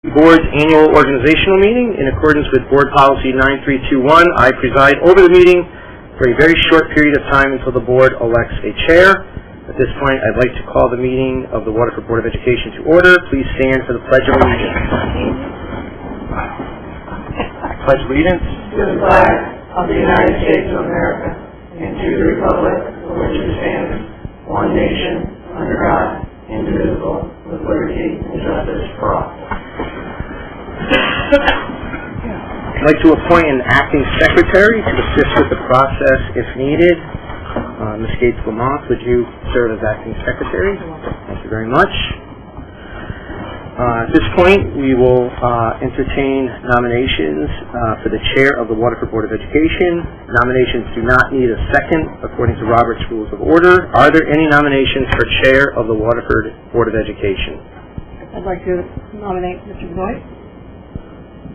Board's annual organizational meeting. In accordance with Board Policy 9321, I preside over the meeting for a very short period of time until the Board elects a chair. At this point, I'd like to call the meeting of the Waterford Board of Education to order. Please stand for the Pledge of Allegiance. Pledge allegiance to the flag of the United States of America and to the republic for which it stands, one nation, under God, indivisible, with liberty and justice for all. I'd like to appoint an acting secretary to assist with the process if needed. Ms. Gates-Lamont, would you serve as acting secretary? Thank you very much. At this point, we will entertain nominations for the chair of the Waterford Board of Education. Nominations do not need a second according to Robert's Rules of Order. Are there any nominations for chair of the Waterford Board of Education? I'd like to nominate Mr. Benoit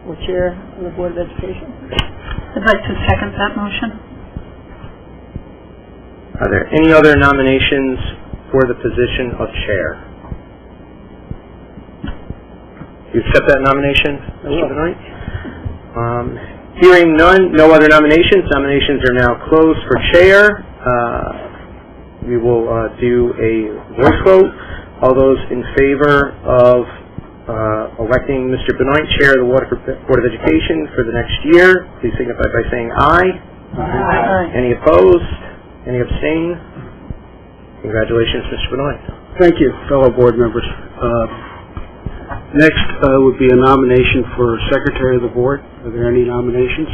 for chair of the Board of Education. I'd like to second that motion. Are there any other nominations for the position of chair? Do you accept that nomination, Mr. Benoit? Hearing none, no other nominations. Nominations are now closed for chair. We will do a voice vote. All those in favor of electing Mr. Benoit, chair of the Waterford Board of Education for the next year, please signify by saying aye. Aye. Any opposed? Any abstain? Congratulations, Mr. Benoit. Thank you, fellow board members. Next would be a nomination for secretary of the board. Are there any nominations?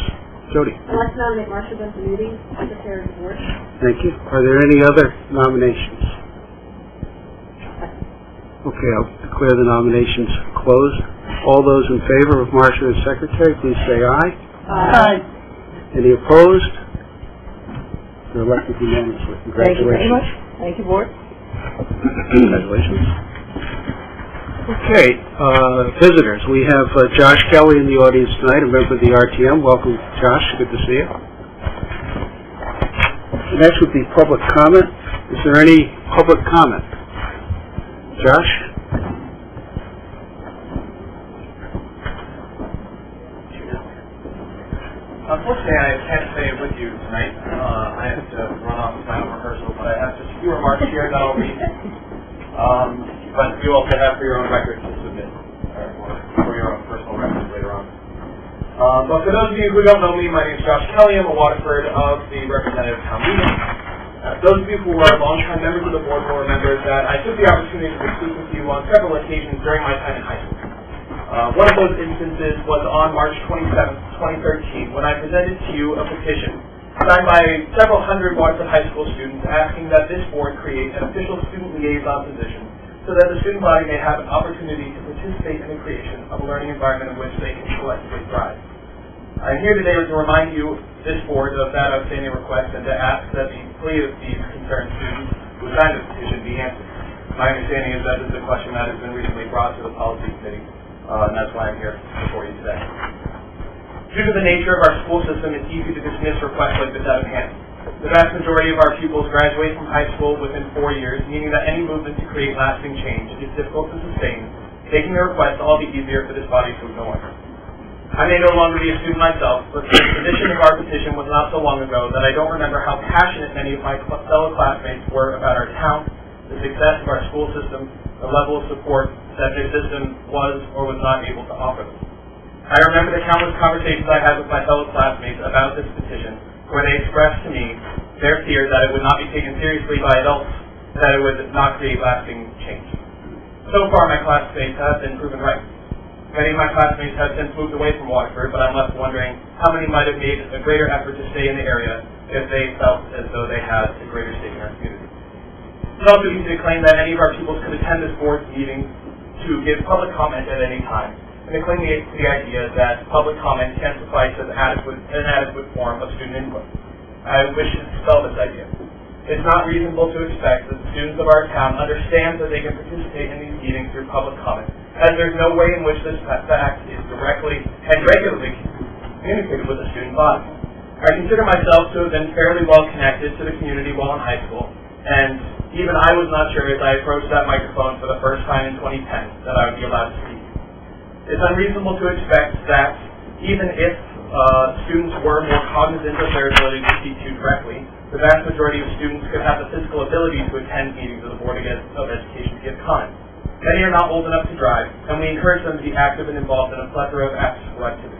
Jody. I'd like to nominate Marcia Benvenuti, secretary of the board. Thank you. Are there any other nominations? Okay, I'll declare the nominations closed. All those in favor of Marcia as secretary, please say aye. Aye. Any opposed? You're elected unanimously. Congratulations. Thank you very much. Thank you, board. Congratulations. Okay, visitors. We have Josh Kelly in the audience tonight, a member of the RTM. Welcome, Josh. Good to see you. Next would be public comment. Is there any public comment? Josh? Unfortunately, I can't stay with you tonight. I have to run off to my own rehearsal, but I have just a few remarks here that I'll read. But you also have for your own records to submit, or for your own personal records later on. But for those of you who don't know me, my name is Josh Kelly. I'm a Waterford of the Representative Town Meeting. Those of you who are longtime members of the board will remember that I took the opportunity to speak with you on several occasions during my time in high school. One of those instances was on March 27, 2013, when I presented to you a petition signed by several hundred Waterford High School students asking that this board create an official student liaison position so that the student body may have an opportunity to participate in the creation of a learning environment in which they can collectively thrive. I'm here today to remind you, this board, of that outstanding request and to ask that the plea of these concerned students who signed the petition be answered. My understanding is that this is a question that has been recently brought to the policy committee. And that's why I'm here before you today. Due to the nature of our school system, it's easy to dismiss requests like this out of hand. The vast majority of our pupils graduate from high school within 4 years, meaning that any movement to create lasting change is difficult to sustain, making the request all the easier for this body to ignore. I may no longer be a student myself, but the submission of our petition was not so long ago that I don't remember how passionate many of my fellow classmates were about our town, the success of our school system, the level of support that their system was or was not able to offer them. I remember the countless conversations I had with my fellow classmates about this petition, where they expressed to me their fear that it would not be taken seriously by adults, that it would not create lasting change. So far, my classmates have been proven right. Many of my classmates have since moved away from Waterford, but I'm left wondering how many might have made a greater effort to stay in the area if they felt as though they had a greater stake in our community. It's also easy to claim that any of our pupils could attend this board's meeting to give public comment at any time, and to cling to the idea that public comment can't suffice as an adequate form of student input. I wish to dispel this idea. It's not reasonable to expect that the students of our town understand that they can participate in these meetings through public comment, as there's no way in which this fact is directly and regularly communicated with the student body. I consider myself to have been fairly well connected to the community while in high school, and even I was not sure as I approached that microphone for the first time in 2010 that I would be allowed to speak. It's unreasonable to expect that even if students were more cognizant of their ability to speak to you directly, the vast majority of students could have the physical ability to attend meetings of the Board of Education to give comment. Many are not old enough to drive, and we encourage them to be active and involved in a plethora of after-school activities.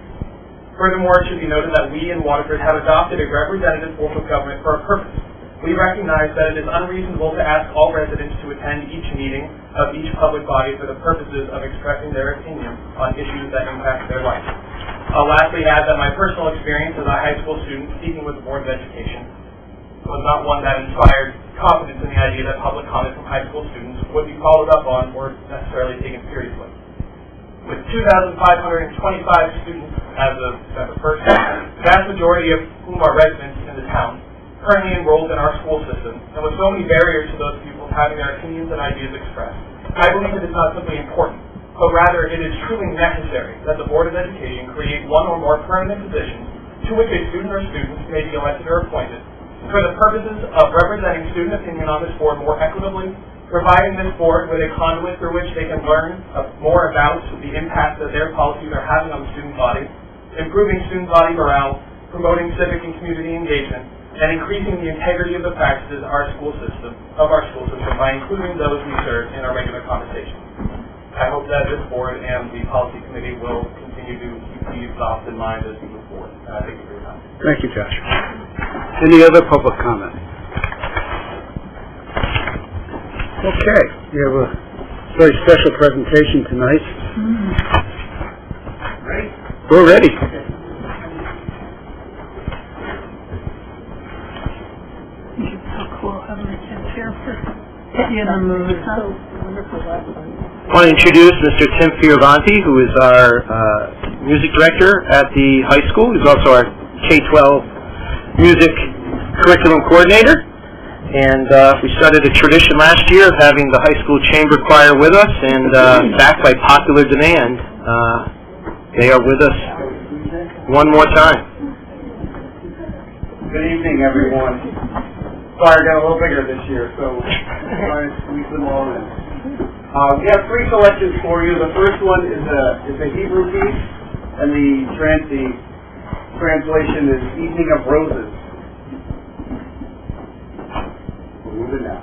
Furthermore, it should be noted that we in Waterford have adopted a representative form of government for a purpose. We recognize that it is unreasonable to ask all residents to attend each meeting of each public body for the purposes of expressing their opinion on issues that impact their life. I'll lastly add that my personal experience as a high school student speaking with the Board of Education was not one that inspired confidence in the idea that public comment from high school students would be followed up on or necessarily taken seriously. With 2,525 students as of December 1st, the vast majority of whom are residents in the town, currently enrolled in our school system, and with so many barriers to those people having their opinions and ideas expressed, I believe it is not simply important, but rather it is truly necessary that the Board of Education create one or more permanent positions to which a student or students may be elected or appointed for the purposes of representing student opinion on this board more equitably, providing this board with a conduit through which they can learn more about the impact that their policies are having on the student body, improving student body morale, promoting civic and community engagement, and increasing the integrity of the practices of our school system by including those we serve in our regular conversations. I hope that this board and the policy committee will continue to keep these thoughts in mind as we move forward. And I thank you for your time. Thank you, Josh. Any other public comment? Okay, we have a very special presentation tonight. Ready? We're ready. How cool having the kids here for getting the movies, huh? I want to introduce Mr. Tim Fioravanti, who is our music director at the high school. He's also our K-12 music curriculum coordinator. And we started a tradition last year of having the high school chamber choir with us, and backed by popular demand, they are with us one more time. Good evening, everyone. Choir got a little bigger this year, so trying to squeeze them all in. We have three selections for you. The first one is a Hebrew piece, and the translation is Evening of Roses. We're moving now.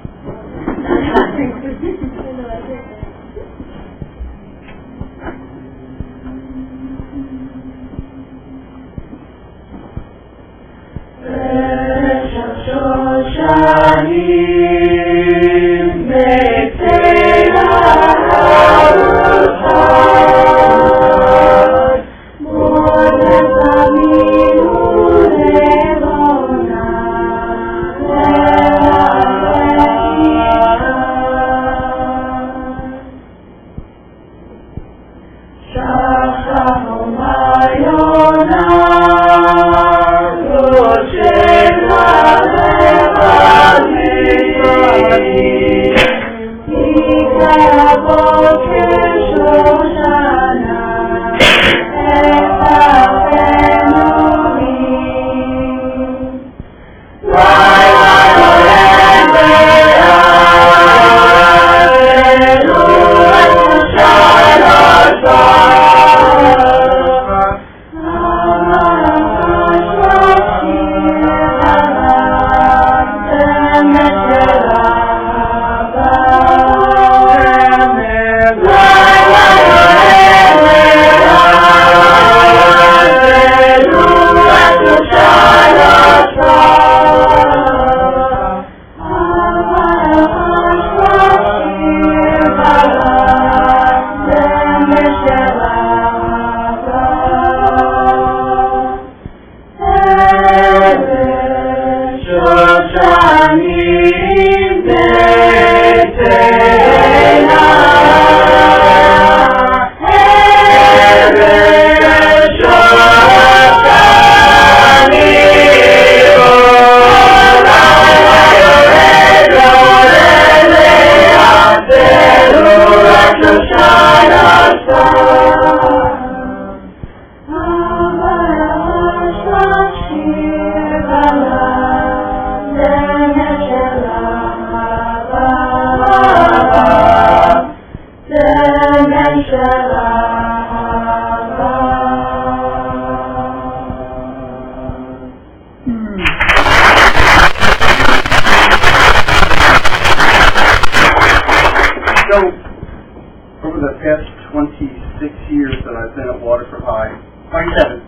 6 years that I've been at Waterford High, 27,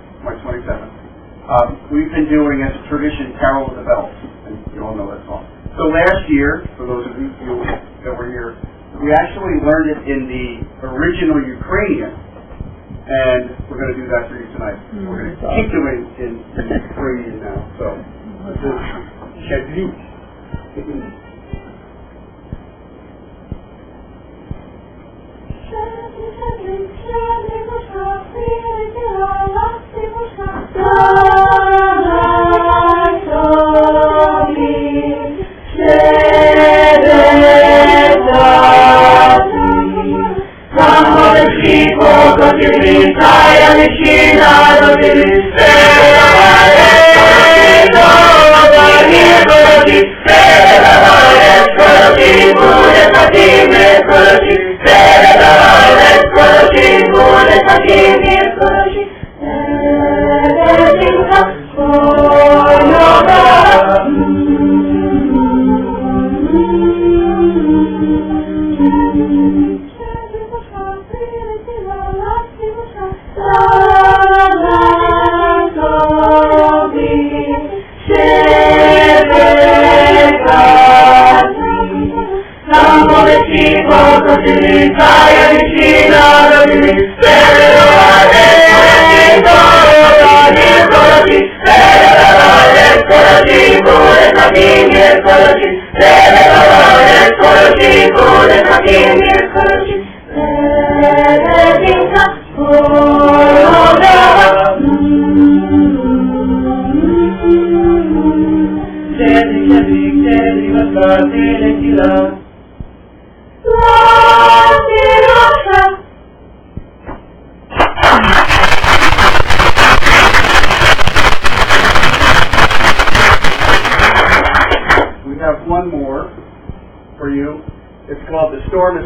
we've been doing as a tradition Carol of the Bells, and you all know that song. So last year, for those of you that were here, we actually learned it in the original Ukrainian, and we're going to do that for you tonight. We're going to keep doing in Ukrainian now. So this is Shevlik.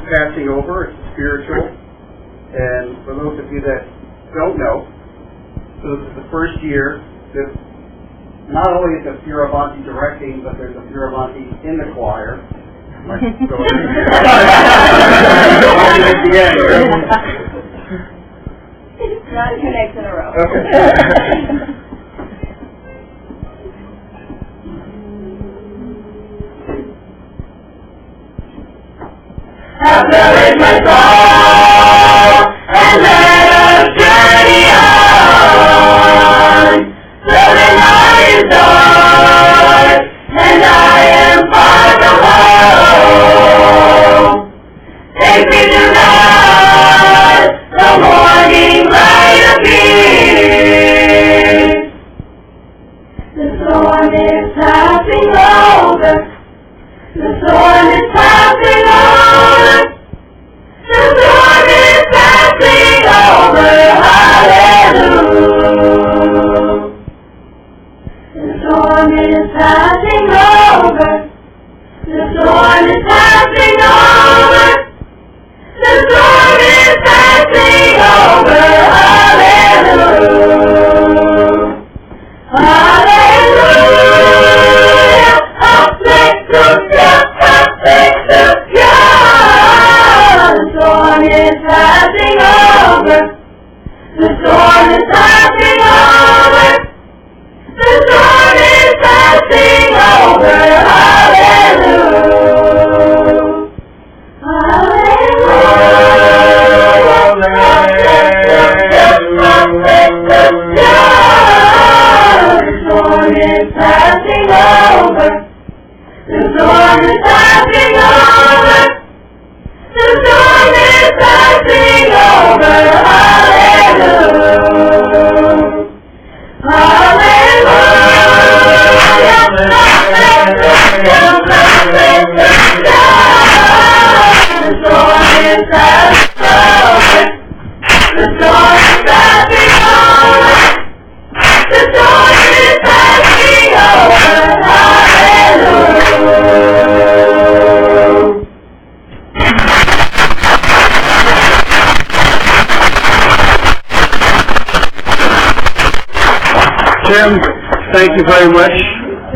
Passing over. It's spiritual, and for those of you that don't know, so this is the first year that not only is the Fioravanti directing, but there's a Fioravanti in the choir. Not 2 nights in a row. Okay. Uplift my soul, and let us journey on. Though the night is dark, and I am far from home, take me to God, the morning light appears. The storm is passing over. The storm is passing over. The storm is passing over. Hallelujah. The storm is passing over. The storm is passing over. The storm is passing over. Hallelujah. Hallelujah. Hallelujah. The storm is passing over. The storm is passing over. The storm is passing over. Hallelujah. Hallelujah. The storm is passing over. The storm is passing over. The storm is passing over. Hallelujah. Hallelujah. The storm is passing over. The storm is passing over. The storm is passing over. Tim, thank you very much.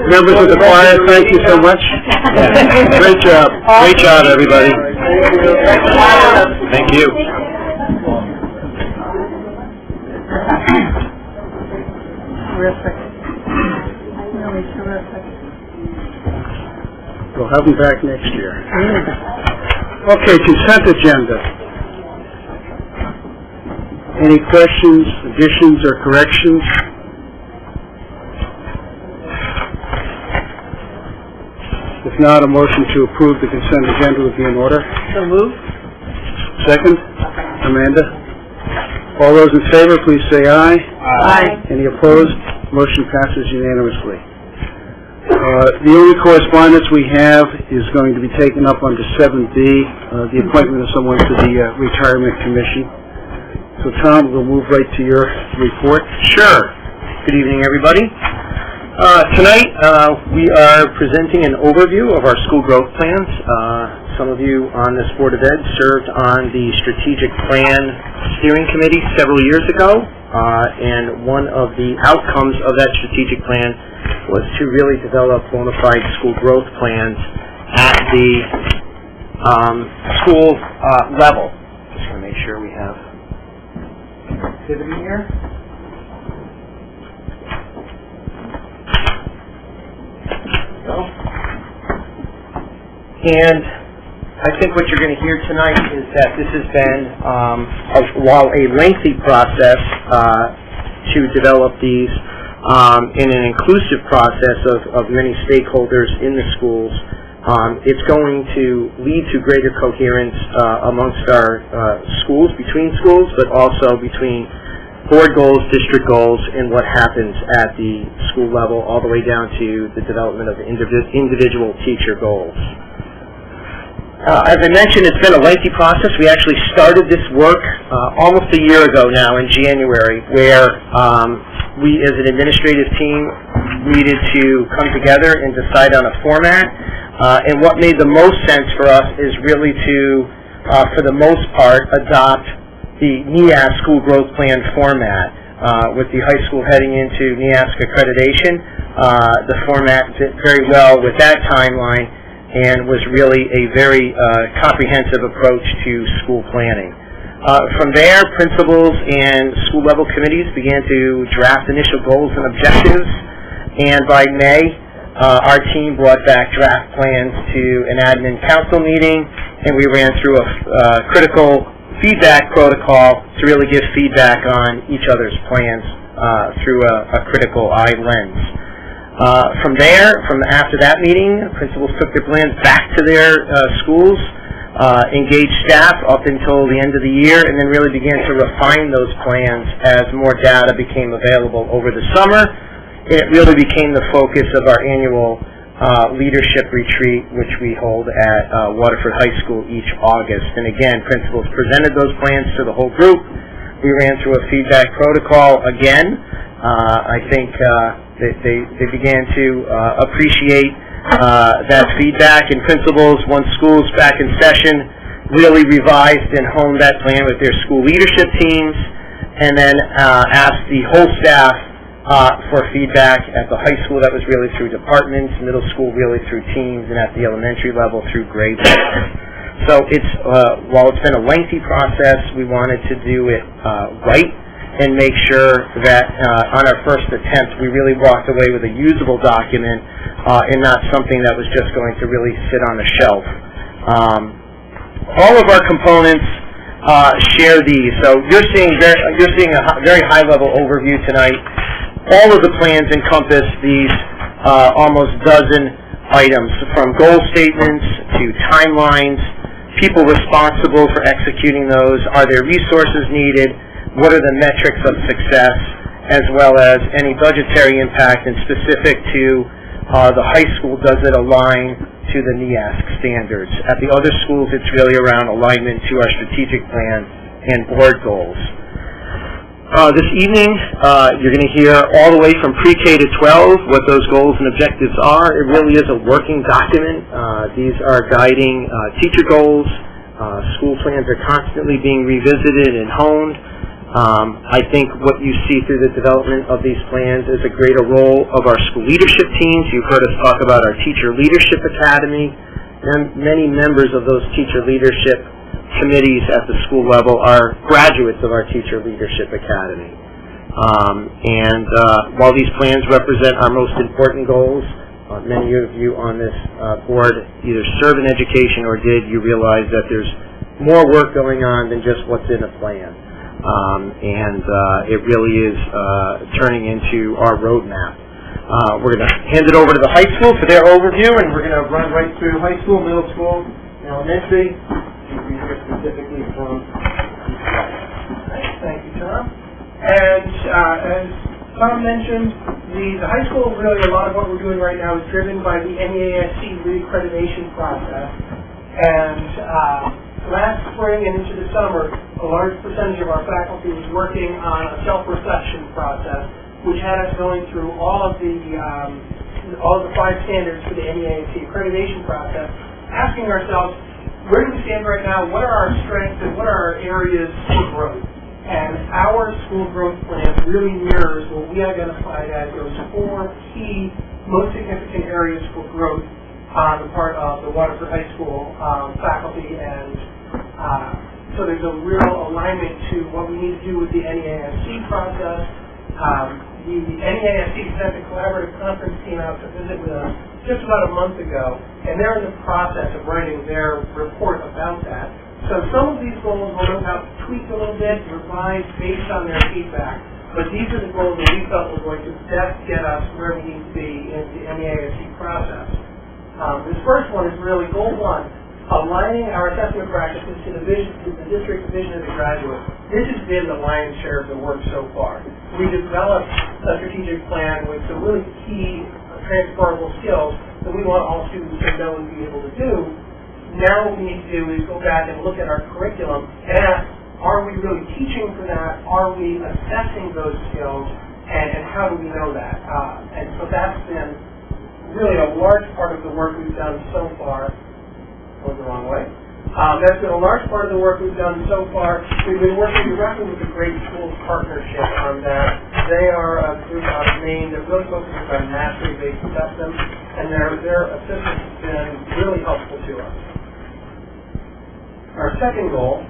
Members of the choir, thank you so much. Great job. Great job, everybody. Thank you. terrific. Really terrific. We'll have them back next year. Okay, consent agenda. Any questions, additions, or corrections? If not, a motion to approve the consent agenda would be in order. So moved. Second? Amanda? All those in favor, please say aye. Aye. Any opposed? Motion passes unanimously. The only correspondence we have is going to be taken up under 7B, the appointment of someone to the Retirement Commission. So, Tom, we'll move right to your report. Sure. Good evening, everybody. Tonight, we are presenting an overview of our school growth plans. Some of you on this Board of Ed served on the Strategic Plan Steering Committee several years ago, and one of the outcomes of that strategic plan was to really develop bona fide school growth plans at the school level. Just want to make sure we have activity here. And I think what you're going to hear tonight is that this has been, while a lengthy process to develop these, in an inclusive process of many stakeholders in the schools, it's going to lead to greater coherence amongst our schools, between schools, but also between board goals, district goals, and what happens at the school level, all the way down to the development of individual teacher goals. As I mentioned, it's been a lengthy process. We actually started this work almost a year ago now in January, where we as an administrative team needed to come together and decide on a format. And what made the most sense for us is really to, for the most part, adopt the NEASC School Growth Plan format. With the high school heading into NEASC accreditation, the format fit very well with that timeline, and was really a very comprehensive approach to school planning. From there, principals and school-level committees began to draft initial goals and objectives, and by May, our team brought back draft plans to an admin council meeting, and we ran through a critical feedback protocol to really give feedback on each other's plans through a critical eye lens. From there, after that meeting, principals took their plans back to their schools, engaged staff up until the end of the year, and then really began to refine those plans as more data became available over the summer. It really became the focus of our annual leadership retreat, which we hold at Waterford High School each August. And again, principals presented those plans to the whole group. We ran through a feedback protocol again. I think they began to appreciate that feedback, and principals, once school's back in session, really revised and honed that plan with their school leadership teams, and then asked the whole staff for feedback at the high school. That was really through departments, middle school really through teams, and at the elementary level through grade levels. So it's while it's been a lengthy process, we wanted to do it right and make sure that on our first attempt we really walked away with a usable document and not something that was just going to really sit on a shelf. All of our components share these. So you're seeing a very high-level overview tonight. All of the plans encompass these almost dozen items, from goal statements to timelines, people responsible for executing those, are there resources needed, what are the metrics of success, as well as any budgetary impact, and specific to the high school, does it align to the NEASC standards. At the other schools, it's really around alignment to our strategic plan and board goals. This evening, you're going to hear all the way from pre-K to 12 what those goals and objectives are. It really is a working document. These are guiding teacher goals. School plans are constantly being revisited and honed. I think what you see through the development of these plans is a greater role of our school leadership teams. You've heard us talk about our Teacher Leadership Academy, and many members of those teacher leadership committees at the school level are graduates of our Teacher Leadership Academy. While these plans represent our most important goals, many of you on this board either serve in education or did, you realize that there's more work going on than just what's in a plan. It really is turning into our roadmap. We're going to hand it over to the high school for their overview, and we're going to run right through high school, middle school, and elementary. We hear specifically from Thank you, Tom. And as Tom mentioned, the high school, really a lot of what we're doing right now is driven by the NEASC reaccreditation process. And last spring and into the summer, a large percentage of our faculty was working on a self-reflection process, which had us going through all of the 5 standards for the NEASC accreditation process, asking ourselves, where do we stand right now? What are our strengths and what are our areas for growth? And our school growth plan really mirrors what we identified as those 4 key, most significant areas for growth on the part of the Waterford High School faculty. And so there's a real alignment to what we need to do with the NEASC process. The NEASC sent a collaborative conference team out to visit with us just about a month ago, and they're in the process of writing their report about that. So some of these goals will no doubt tweak a little bit, revise based on their feedback, but these are the goals that we felt were going to best get us where we need to be in the NEASC process. This first one is really goal 1, aligning our assessment practices to the district's vision of the graduate. This has been the lion's share of the work so far. We developed a strategic plan with some really key transferable skills that we want all students to know and be able to do. Now what we need to do is go back and look at our curriculum and ask, are we really teaching for that? Are we assessing those skills? And how do we know that? And so that's been really a large part of the work we've done so far. Going the wrong way. That's been a large part of the work we've done so far. We've been working directly with the Great Schools Partnership on that. They are a group out of Maine that really focuses on mastery-based assessment, and their assistance has been really helpful to us. Our second goal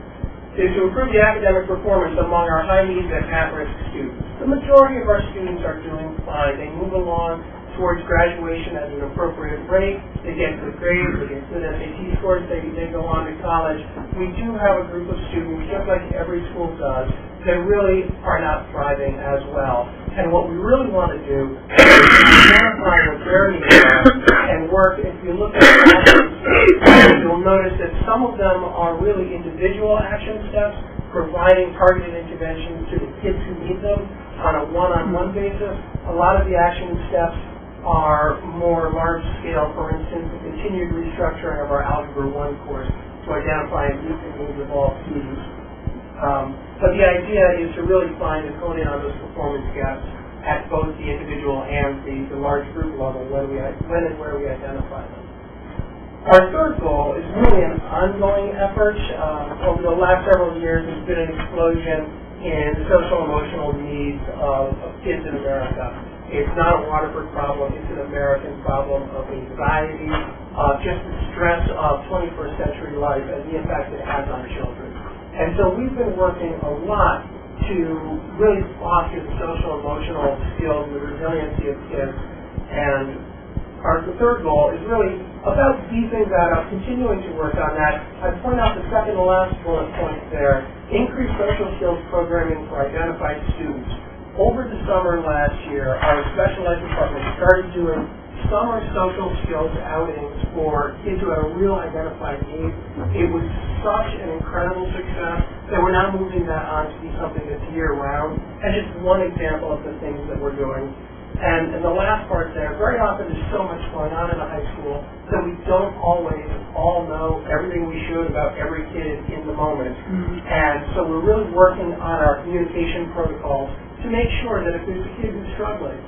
is to improve the academic performance among our high-needs and at-risk students. The majority of our students are doing fine. They move along towards graduation at an appropriate rate. They get good grades, they get good SAT scores, they go on to college. We do have a group of students, just like every school does, that really are not thriving as well. And what we really want to do is identify what their needs are and work. If you look at the actions, you'll notice that some of them are really individual action steps, providing targeted interventions to the kids who need them on a one-on-one basis. A lot of the action steps are more large-scale, for instance, the continued restructuring of our Algebra 1 course to identify and meet the needs of all students. But the idea is to really find and hone in on those performance gaps at both the individual and the large group level when and where we identify them. Our third goal is really an ongoing effort. Over the last several years, there's been an explosion in the social emotional needs of kids in America. It's not a Waterford problem, it's an American problem of anxiety, just the stress of 21st century life and the impact it has on children. And so we've been working a lot to really foster the social emotional skills and the resiliency of kids. And our third goal is really about beefing that up, continuing to work on that. I'd point out the second to last bullet point there, increased social skills programming for identified students. Over the summer last year, our special ed department started doing summer social skills outings for kids who had a real identified need. It was such an incredible success that we're now moving that on to be something that's year-round. And just one example of the things that we're doing. And the last part there, very often there's so much going on in a high school that we don't always all know everything we should about every kid in the moment. And so we're really working on our communication protocols to make sure that if there's a kid who's struggling,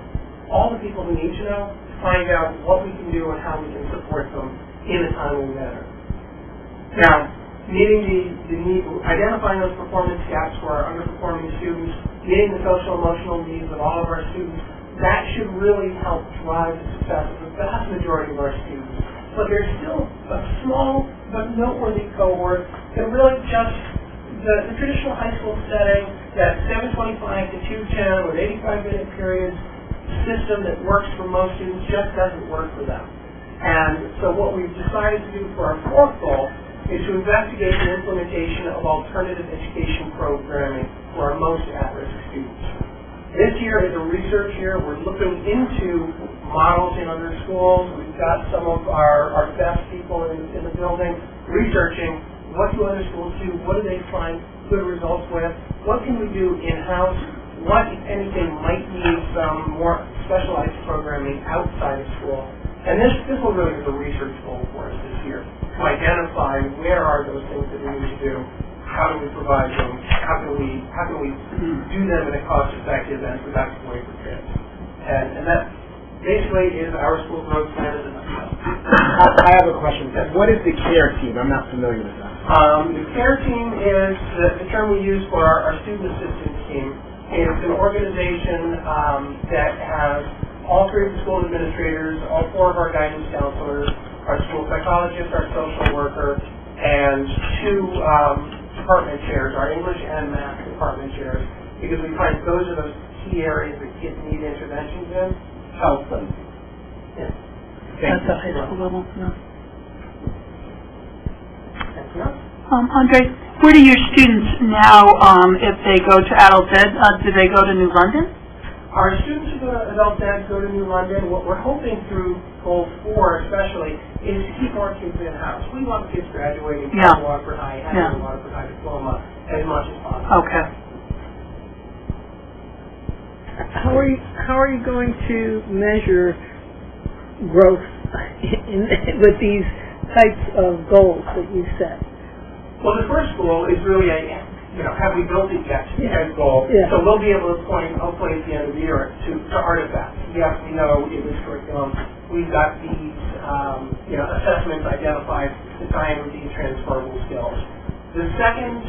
all the people who need to know find out what we can do and how we can support them in a timely manner. Now, meeting the need, identifying those performance gaps for our underperforming students, meeting the social emotional needs of all of our students, that should really help drive the success of the vast majority of our students. But there's still a small but noteworthy cohort that really just the traditional high school setting, that 725 225 to 210 with 85-minute periods system that works for most students just doesn't work for them. And so what we've decided to do for our fourth goal is to investigate the implementation of alternative education programming for our most at-risk students. This year is a research year. We're looking into models in other schools. We've got some of our best people in the building researching what do other schools do, what do they find good results with, what can we do in-house, what, if anything, might need some more specialized programming outside of school. And this will really be the research goal for us this year, to identify where are those things that we need to do, how do we provide them, how can we do them in a cost-effective and productive way for kids. And that basically is our school growth plan in a nutshell. I have a question. What is the CARE team? I'm not familiar with that. The CARE team is the term we use for our student assistance team. It's an organization that has all three of the school administrators, all four of our guidance counselors, our school psychologist, our social worker, and two department chairs, our English and math department chairs, because we find those are those key areas that kids need interventions in. Help them. Yeah. At the high school level, no. That's enough. Andre, where do your students now, if they go to adult ed, do they go to New London? Our students who go to adult ed go to New London. What we're hoping through Goal 4 especially is to keep more kids in-house. We want kids graduating from Waterford High, having a Waterford High diploma as much as possible. Okay. How are you going to measure growth with these types of goals that you set? Well, the first goal is really have we built it yet as goal? Yeah. So we'll be able to point, hopefully at the end of the year, to artifacts. Yes, we know in this curriculum we've got these assessments identified to tie in with these transferable skills. The second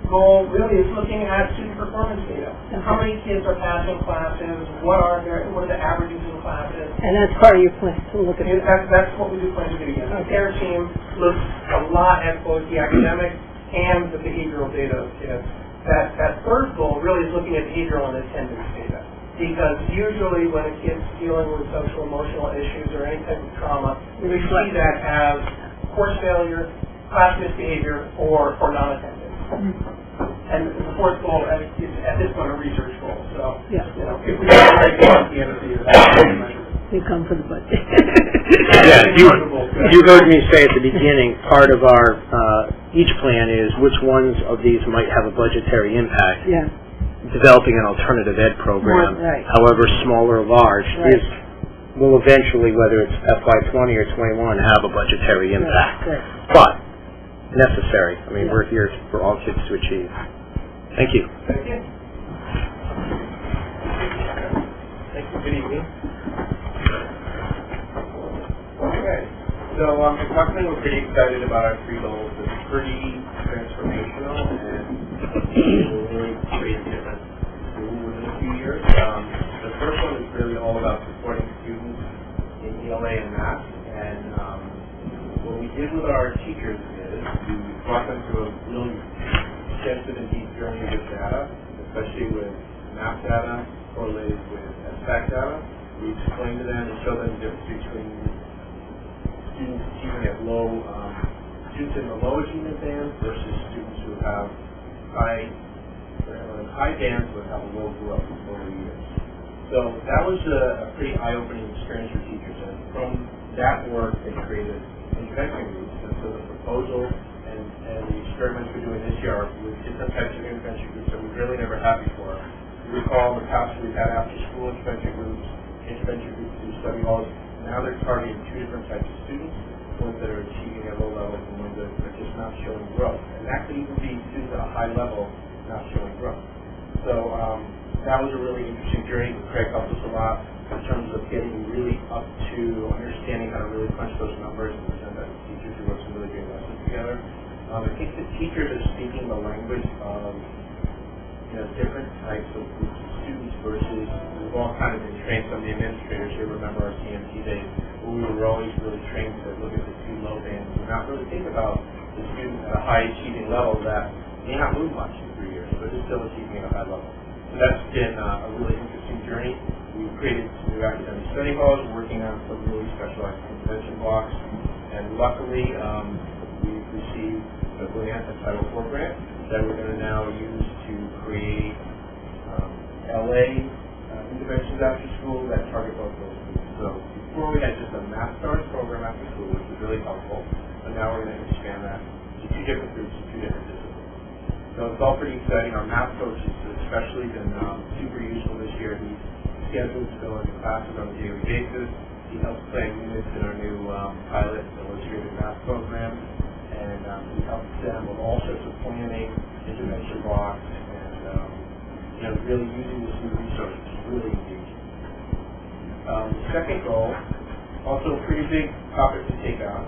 goal really is looking at student performance data. Okay. How many kids are passing classes? What are the averages in classes? And that's part of your plan to look at that. That's what we do plan to do. Yes. The CARE team looks a lot at both the academic and the behavioral data of kids. That third goal really is looking at behavioral and attendance data. Because usually when a kid's dealing with social emotional issues or any type of trauma, we see that as course failure, class misbehavior, or non-attendance. And the fourth goal is at this point a research goal. So, if we get the right goal at the end of the year, that's what we measure. They come for the budget. Yeah, you heard me say at the beginning, part of our each plan is which ones of these might have a budgetary impact. Yeah. Developing an alternative ed program, Right. however small or large, Right. will eventually, whether it's FY20 or 21, have a budgetary impact. Right. But necessary. I mean, we're here for all kids to achieve. Thank you. Thank you. Thank you. Good evening. Okay. So, we're pretty excited about our three goals. It's pretty transformational and will really create a difference within a few years. The first one is really all about supporting students in ELA and math. And what we did with our teachers is we brought them through a really extensive and deep journey with data, especially with math data correlated with SBAC data. We explained to them and showed them the difference between students achieving at students in the low achievement bands versus students who have high bands but have a low growth over the years. So that was a pretty eye-opening experience for teachers. And from that work, they created intervention groups. And so the proposal and the experiments we're doing this year are with different types of intervention groups that we've really never had before. You recall in the past we've had after-school intervention groups who study all. Now they're targeting two different types of students, ones that are achieving at low levels and ones that are just not showing growth. And that could even be students at a high level not showing growth. So that was a really interesting journey. Craig helped us a lot in terms of getting really up to understanding how to really crunch those numbers and present that to teachers who wrote some really great lessons together. I think the teachers are speaking the language of different types of groups of students versus we've all kind of been trained. Some of the administrators here remember our CMT days where we were always really trained to look at the two low bands and not really think about the student at a high achieving level that may not move much in 3 years, but it's still achieving at a high level. So that's been a really interesting journey. We've created some new academic study halls, working on some really specialized intervention blocks, and luckily we've received a grant, a Title IV grant, that we're going to now use to create LA interventions after school that target both those students. So before we had just a Math Stars program after school, which was really helpful, but now we're going to expand that to 2 different groups and 2 different disciplines. So it's all pretty exciting. Our math coach has especially been super useful this year. He's scheduled to go into classes on a daily basis. He helps plan units in our new pilot illustrated math program, and he helps them with all sorts of planning, intervention blocks, and really using this new resource is really engaging. The second goal, also a pretty big topic to take on,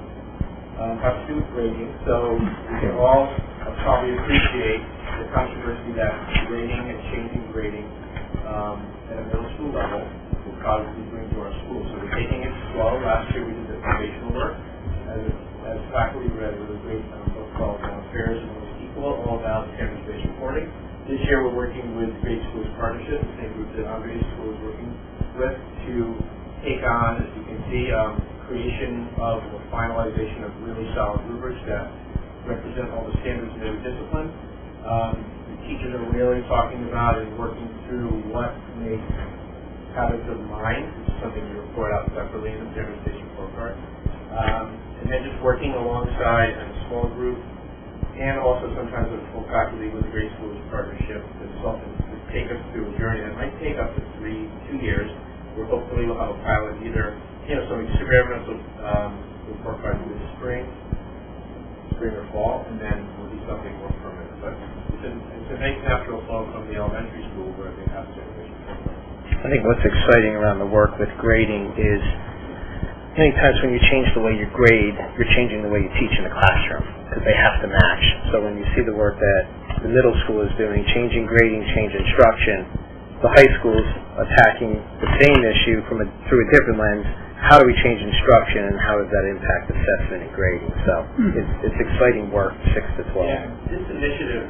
has to do with grading. So we can all probably appreciate the controversy that grading and changing grading at a middle school level will probably bring to our schools. So we're taking it slow. Last year we did the foundational work. As faculty read, it was a great book called Fair and Most Equal, all about standards-based reporting. This year we're working with Great Schools Partnership, the same group that Andre's school is working with, to take on, as you can see, creation of or finalization of really solid rubrics that represent all the standards in every discipline. The teachers are really talking about and working through what makes habits of mind, which is something we report out separately in the standardization scorecard. And then just working alongside a small group and also sometimes with full faculty with the Great Schools Partnership consultants to take us through a journey that might take up to 2 years, where hopefully we'll have a pilot either, some experimental report cards this spring or fall, and then we'll do something more permanent. But it's a nice natural flow from the elementary school where they have standardization programs. I think what's exciting around the work with grading is many times when you change the way you grade, you're changing the way you teach in the classroom because they have to match. So when you see the work that the middle school is doing, changing grading, change instruction, the high school's attacking the same issue through a different lens. How do we change instruction, and how does that impact assessment and grading? So it's exciting work, 6 to 12. Yeah, this initiative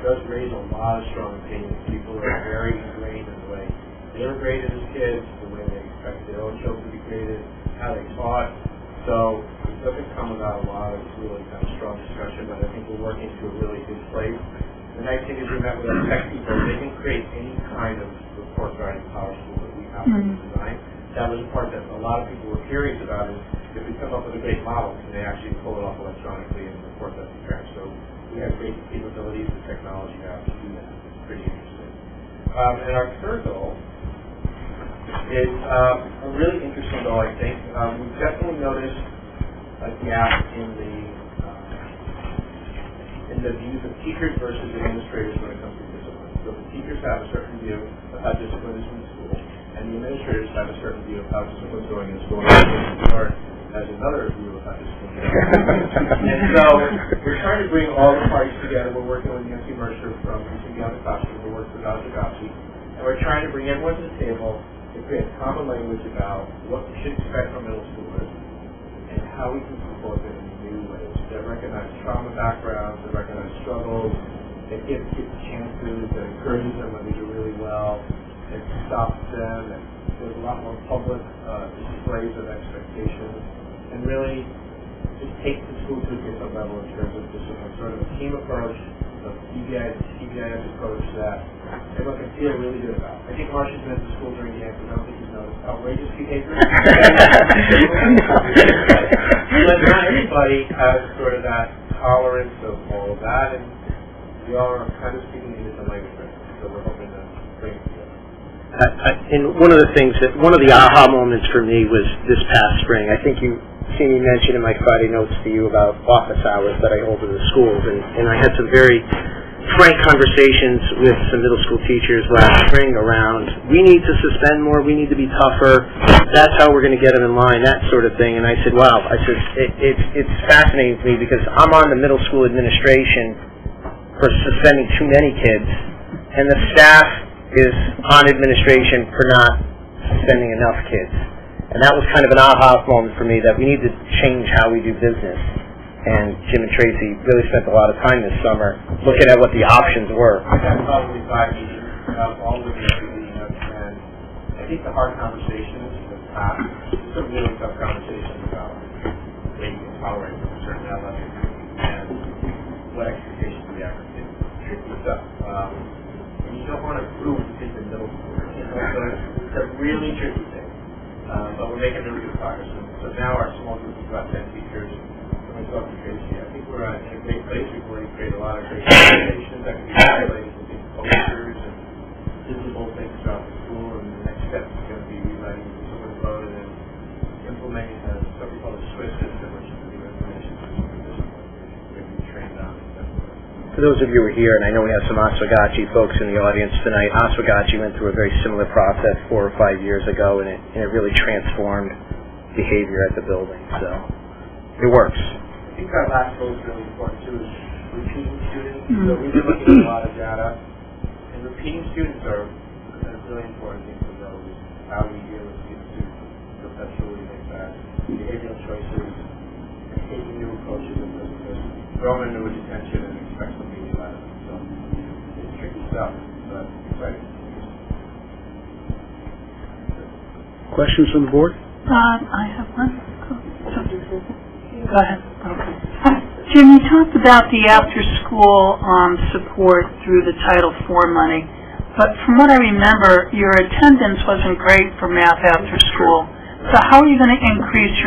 does raise a lot of strong opinions. People are very ingrained in the way they were graded as kids, the way they expect their own children to be graded, how they taught. So it doesn't come without a lot of really kind of strong discussion, but I think we're working to a really good place. The nice thing is we met with our tech people. They can create any kind of report card in Power School that we have to design. That was a part that a lot of people were curious about, is if we come up with a great model, can they actually pull it off electronically and report that to parents? So we have great capabilities and technology now to do that. It's pretty interesting. And our third goal is a really interesting goal, I think. We've definitely noticed a gap in the views of teachers versus administrators when it comes to discipline. So the teachers have a certain view of how discipline is in the school, and the administrators have a certain view of how discipline is going in school. And Art has another view of how discipline is going. And so we're trying to bring all the parties together. We're working with Nancy Mercer from Teaching Beyond the Classroom. We're working with Dr. Gopsi, and we're trying to bring everyone to the table to create common language about what we should expect from middle schoolers and how we can support them in new ways that recognize trauma backgrounds, that recognize struggles, that give kids chances, that encourages them when they do really well, that stops them, and there's a lot more public displays of expectations, and really just take the school to a different level in terms of discipline, sort of a team approach, a CBIS approach that everyone can feel really good about. I think Marcia's been at the school during the answers. I don't think he's noticed outrageous behavior. But not everybody has sort of that tolerance of all of that, and we are kind of speaking in different language right now, so we're hoping to bring it together. And one of the aha moments for me was this past spring. I think you see me mention in my Friday notes to you about office hours that I hold in the schools, and I had some very frank conversations with some middle school teachers last spring around, we need to suspend more, we need to be tougher, that's how we're going to get them in line, that sort of thing. And I said, wow, it's fascinating to me because I'm on the middle school administration for suspending too many kids, and the staff is on administration for not suspending enough kids. And that was kind of an aha moment for me that we need to change how we do business. and Jim and Tracy really spent a lot of time this summer looking at what the options were. I've had probably 5 meetings, all with the and I think the hard conversations in the past, it's a really tough conversation about what you can tolerate from a certain level and what expectations we have. It's tricky stuff. And you don't want to group in the middle school, so it's a really tricky thing. But we're making really good progress. So now our small group is about 10 teachers. Myself and Tracy, I think we're in a great place. We've already created a lot of great presentations that can be highlighted with big posters and visible things throughout the school. And the next step is going to be rewriting some of the code and then implementing something called a Swiss system, which is the new information system for this one. We're going to be trained on it. For those of you who are here, and I know we have some Oswegatchie folks in the audience tonight, Oswegatchie went through a very similar process 4 or 5 years ago, and it really transformed behavior at the building. So it works. I think our last goal is really important too, is repeating students. So we've been looking at a lot of data, and repeating students are a really important thing to know is how we deal with students who perpetually make bad behavioral choices, and taking new approaches in this because throw them into a detention and expect something new out of them. So it's tricky stuff, but exciting. Questions from the board? I have one. Go ahead. Jim, you talked about the after-school support through the Title IV money, but from what I remember, your attendance wasn't great for math after school. So how are you going to increase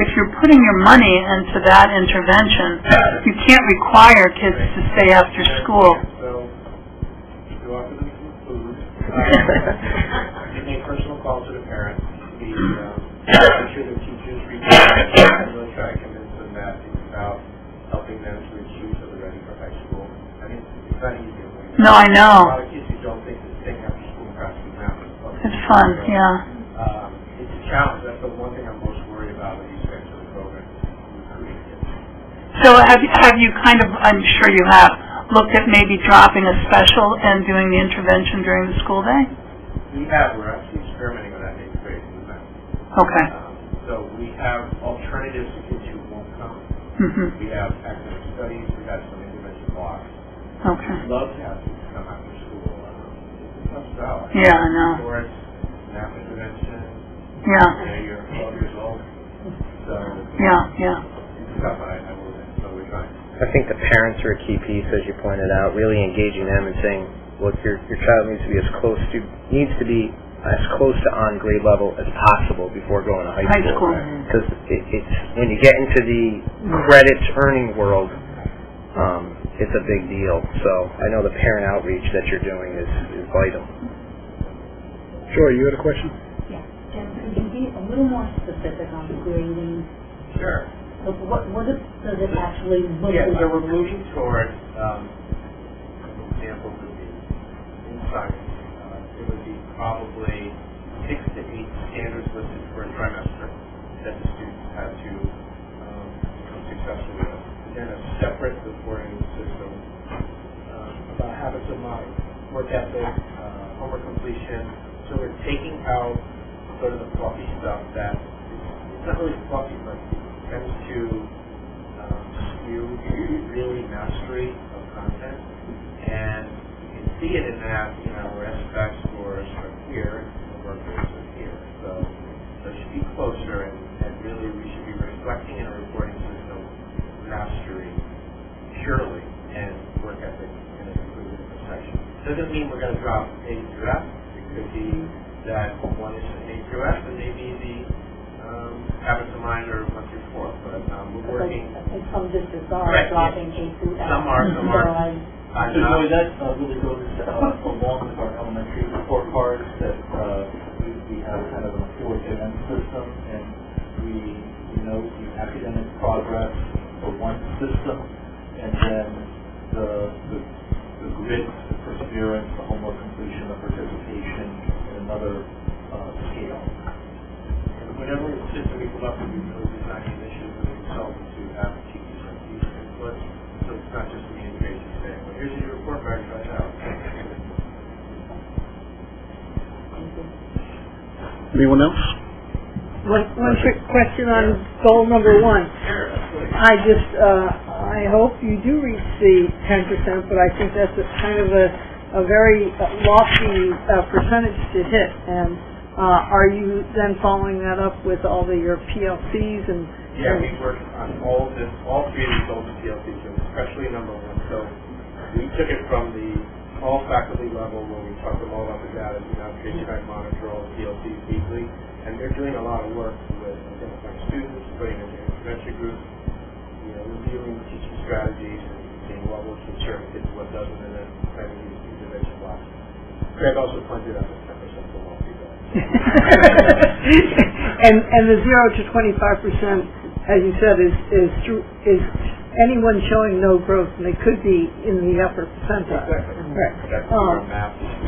if you're putting your money into that intervention, you can't require kids to stay after school. So, you offer them some food. You make personal calls to the parents. We make sure the teachers reach out and really try to convince them that it's about helping them to achieve so they're ready for high school. I mean, it's not easy. No, I know. A lot of kids who don't think that staying after school and practicing math is fun. It's fun, yeah. It's a challenge. That's the one thing I'm most worried about with these types of programs, recruiting kids. So have you kind of, I'm sure you have, looked at maybe dropping a special and doing the intervention during the school day? We have. We're actually experimenting with that in 8th grade. Okay. So we have alternatives to kids who won't come. Mm-hmm. We have academic studies. We have some intervention blocks. Okay. We'd love to have kids come after school. It's a tough style. Yeah, I know. Sports, math intervention. Yeah. You're 12 years old. So Yeah. it's tough. I will admit. So we're trying. I think the parents are a key piece, as you pointed out, really engaging them and saying, look, your child needs to be as close to on grade level as possible before going to high school. Because it's when you get into the credits earning world, it's a big deal. So I know the parent outreach that you're doing is vital. Sure, you had a question? Yeah. And could you be a little more specific on the grading? Sure. What does it actually look Yeah, like? so we're moving towards examples would be in science. It would be probably 6 to 8 standards listed for a trimester that the students have to become successful with. And then a separate reporting system about habits of mind, work ethic, homework completion. So we're taking out sort of the fluffy stuff that it's not really fluffy, but tends to skew really mastery of content. And you can see it in that, where SFAC scores are here and work rates are here. So it should be closer, and really we should be reflecting in a reporting system mastery purely and work ethic in an included section. Doesn't mean we're going to drop A through F. It could be that one is an A through F, and maybe the habits of mind are 1 through 4, but we're working. I think some districts are Correct. dropping A through F. Some are. So Joey, that really goes along with our elementary report cards that we have kind of an four-dimension system, and we note the academic progress for one system, and then the grit, the perseverance, the homework completion, the participation in another scale. Whatever system we come up with, we really design initiatives with a consultant to have teachers and these inputs, so it's not just me and Tracy saying, well, here's your report card, try it out. Anyone else? One quick question on goal number 1. Sure, absolutely. I hope you do reach the 10%, but I think that's kind of a very lofty percentage to hit. And are you then following that up with all your PLCs and? Yeah, we worked on all three of these golden PLCs, especially number one. So we took it from the all faculty level where we talked them all up and down, as we now track monitor all the PLCs weekly, and they're doing a lot of work with identifying students, putting in their intervention groups, reviewing teaching strategies, and seeing what works with certain kids, what doesn't, and then planning these intervention blocks. Greg also pointed out that 10% will not be bad. And the 0 to 25%, as you said, is anyone showing no growth, and they could be in the upper percentile. Exactly. Right.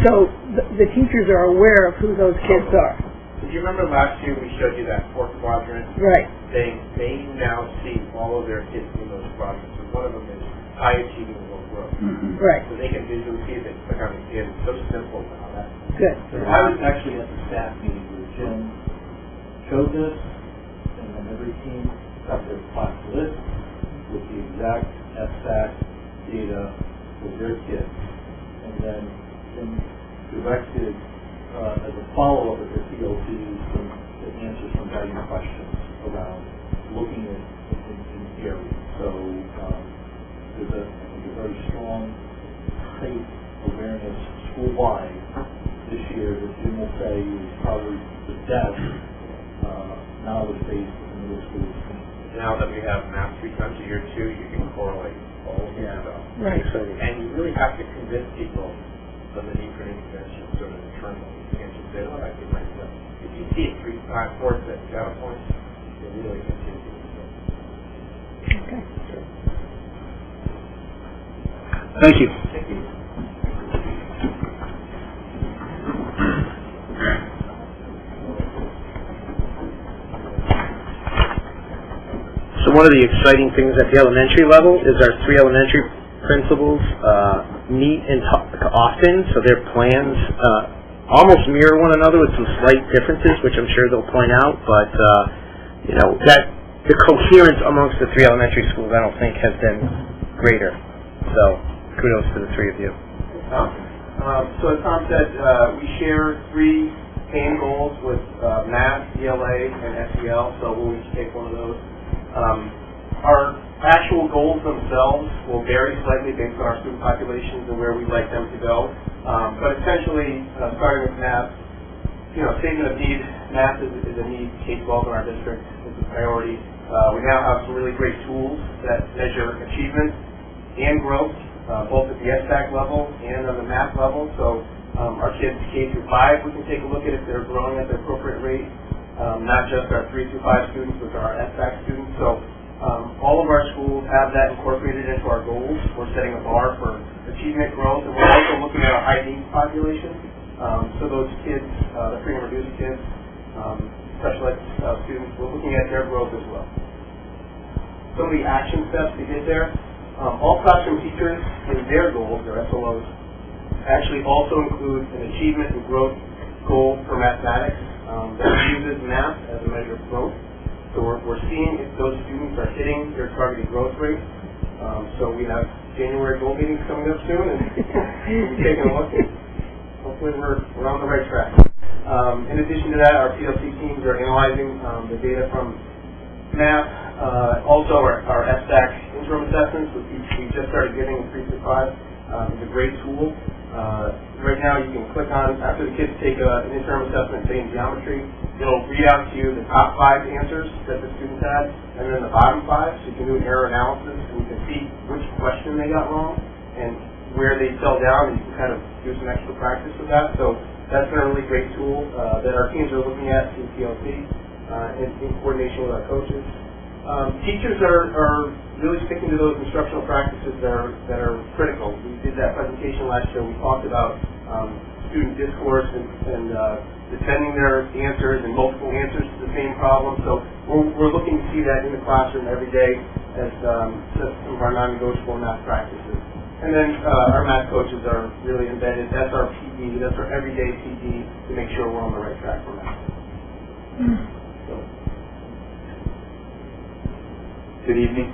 So the teachers are aware of who those kids are. Do you remember last year we showed you that fourth quadrant? Right. They now see all of their kids in those quadrants. And one of them is high achieving and low growth. Mm-hmm. Right. So they can visually see it. They click on the kid. It's so simple now. That's good. So I was actually at the staff meeting where Jim showed this, and then every team got their class list with the exact SAC data for their kids, and then directed as a follow-up of their PLCs some answers from guiding questions around looking at in areas. So there's I think a very strong state awareness school-wide this year that Jim will say is probably the best knowledge base in the middle school. Now that we have math 3 times a year too, you can correlate all of this stuff. Right. And you really have to convince people of the need for an intervention sort of internally. You can't just say, I think myself. If you see it 3, 5, 4 data points, it really continues. Okay. Thank you. Thank you. So one of the exciting things at the elementary level is our 3 elementary principals meet and talk often, so their plans almost mirror one another with some slight differences, which I'm sure they'll point out, but that the coherence amongst the 3 elementary schools I don't think has been greater. So kudos to the 3 of you. So as Tom said, we share 3 main goals with math, ELA, and SEL, so we'll each take one of those. Our actual goals themselves will vary slightly based on our student populations and where we'd like them to go. But essentially, starting with math, statement of need, math is a need, K-12 in our district is a priority. We now have some really great tools that measure achievement and growth, both at the SBAC level and on the math level. So our kids K through 5, we can take a look at if they're growing at the appropriate rate. Not just our 3 through 5 students, but our SBAC students. So all of our schools have that incorporated into our goals. We're setting a bar for achievement growth, and we're also looking at our high needs population. So those kids, the free and reduced kids, special ed students, we're looking at their growth as well. Some of the action steps to get there. All classroom teachers in their goals, their SLOs, actually also include an achievement and growth goal for mathematics that uses math as a measure of growth. So we're seeing if those students are hitting their targeted growth rate. So we have January goal meetings coming up soon, and we'll be taking a look. Hopefully we're on the right track. In addition to that, our PLC teams are analyzing the data from math. Also our SBAC interim assessments, which we just started getting in 3 through 5, is a great tool. Right now you can click on, after the kids take an interim assessment, say in geometry, it'll read out to you the top 5 answers that the students had, and then the bottom 5, so you can do an error analysis, and you can see which question they got wrong, and where they fell down, and you can kind of do some extra practice with that. So that's been a really great tool that our teams are looking at in PLC, in coordination with our coaches. Teachers are really sticking to those instructional practices that are critical. We did that presentation last year. We talked about student discourse and defending their answers and multiple answers to the same problem. So we're looking to see that in the classroom every day as some of our non-negotiable math practices. And then our math coaches are really embedded. That's our PD. That's our everyday PD to make sure we're on the right track for math. So. Good evening.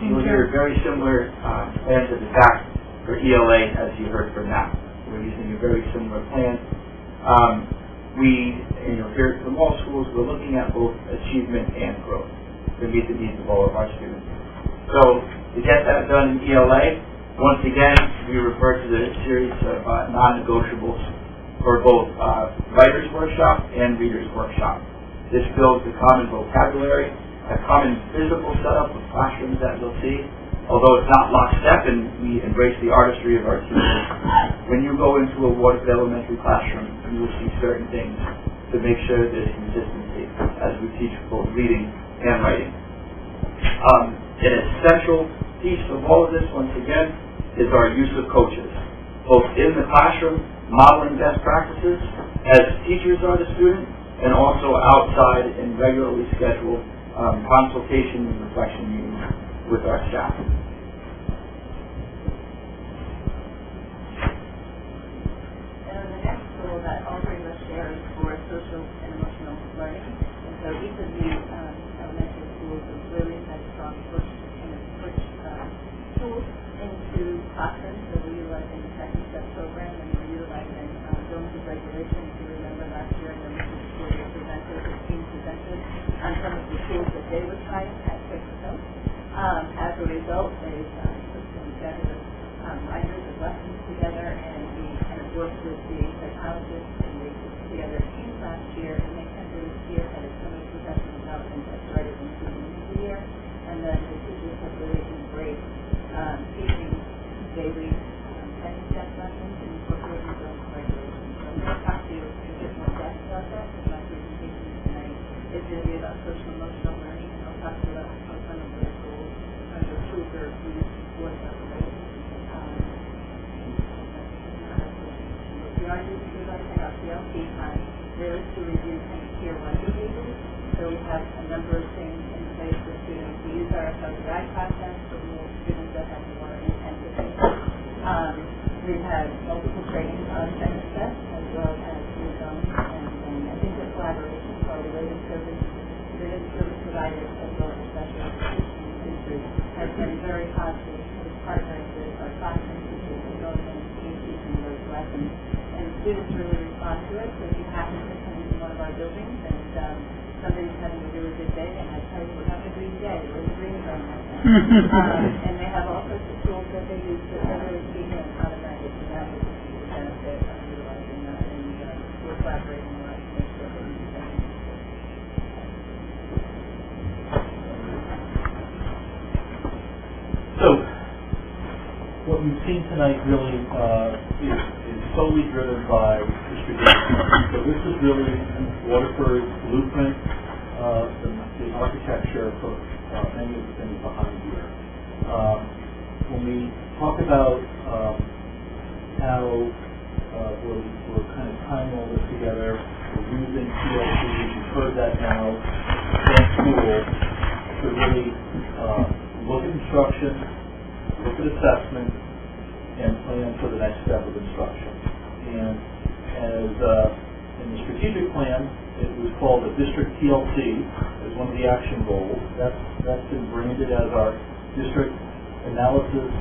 You'll hear very similar plans at the back for ELA as you heard for MAP. We're using a very similar plan. Here from all schools, we're looking at both achievement and growth to meet the needs of all of our students. So to get that done in ELA, once again, we refer to the series of non-negotiables for both Writer's Workshop and Reader's Workshop. This builds a common vocabulary, a common physical setup of classrooms that you'll see, although it's not lockstep and we embrace the artistry of our teachers. When you go into a Waterford Elementary classroom, you will see certain things to make sure there's consistency as we teach both reading and writing. An essential piece of all of this, once again, is our use of coaches, both in the classroom, modeling best practices as teachers are the student, and also outside in regularly scheduled consultation and reflection meetings with our staff. And the next tool that all three of us share is for social and emotional learning. And so each of the elementary schools is really has strong push tools into classrooms. So we're utilizing the second step program, and we're utilizing zones of regulation. If you remember last year, the team presented on some of the tools that they were trying at Quick. As a result, they've put some together writers of lessons together, and we kind of worked with the psychologists, and they put together teams last year, and they kind of spearheaded some of the professional development that started in the beginning of the year, and then the teachers have really embraced teaching daily second step lessons and incorporating those regulations. So I'm going to talk to you a bit more depth about that, because my presentation tonight is going to be about social emotional learning, and I'll talk to you about some of those goals, some of the tools that are used for that related. We are utilizing our CLP time really to review kind of tier 1 behaviors. So we have a number of things in place for students. We use our WI process for more students that have more intensive needs. We've had multiple trainings on second step as well as new zones, and then I think the collaboration for our related service providers as well as special education teachers has been very positive with partnering with our classroom teachers and going in and teaching those lessons. And students really respond to it. So if you happen to come into one of our buildings and somebody's having a really good day, and I tell you, we're having a green day, we're in the green zone right now. And they have all sorts of tools that they use to really teach them how to manage, and that was the benefit of utilizing that, and we're collaborating a lot to make sure that we do that. So, what we've seen tonight really is solely driven by distribution. So this is really Waterford's blueprint, the architecture for many of the things behind here. When we talk about how we're kind of tying all this together, we're using CLC, you've heard that now, in school, to really look at instruction, look at assessment, and plan for the next step of instruction. And as in the strategic plan, it was called a district TLC as one of the action goals. That's been branded as our district analysis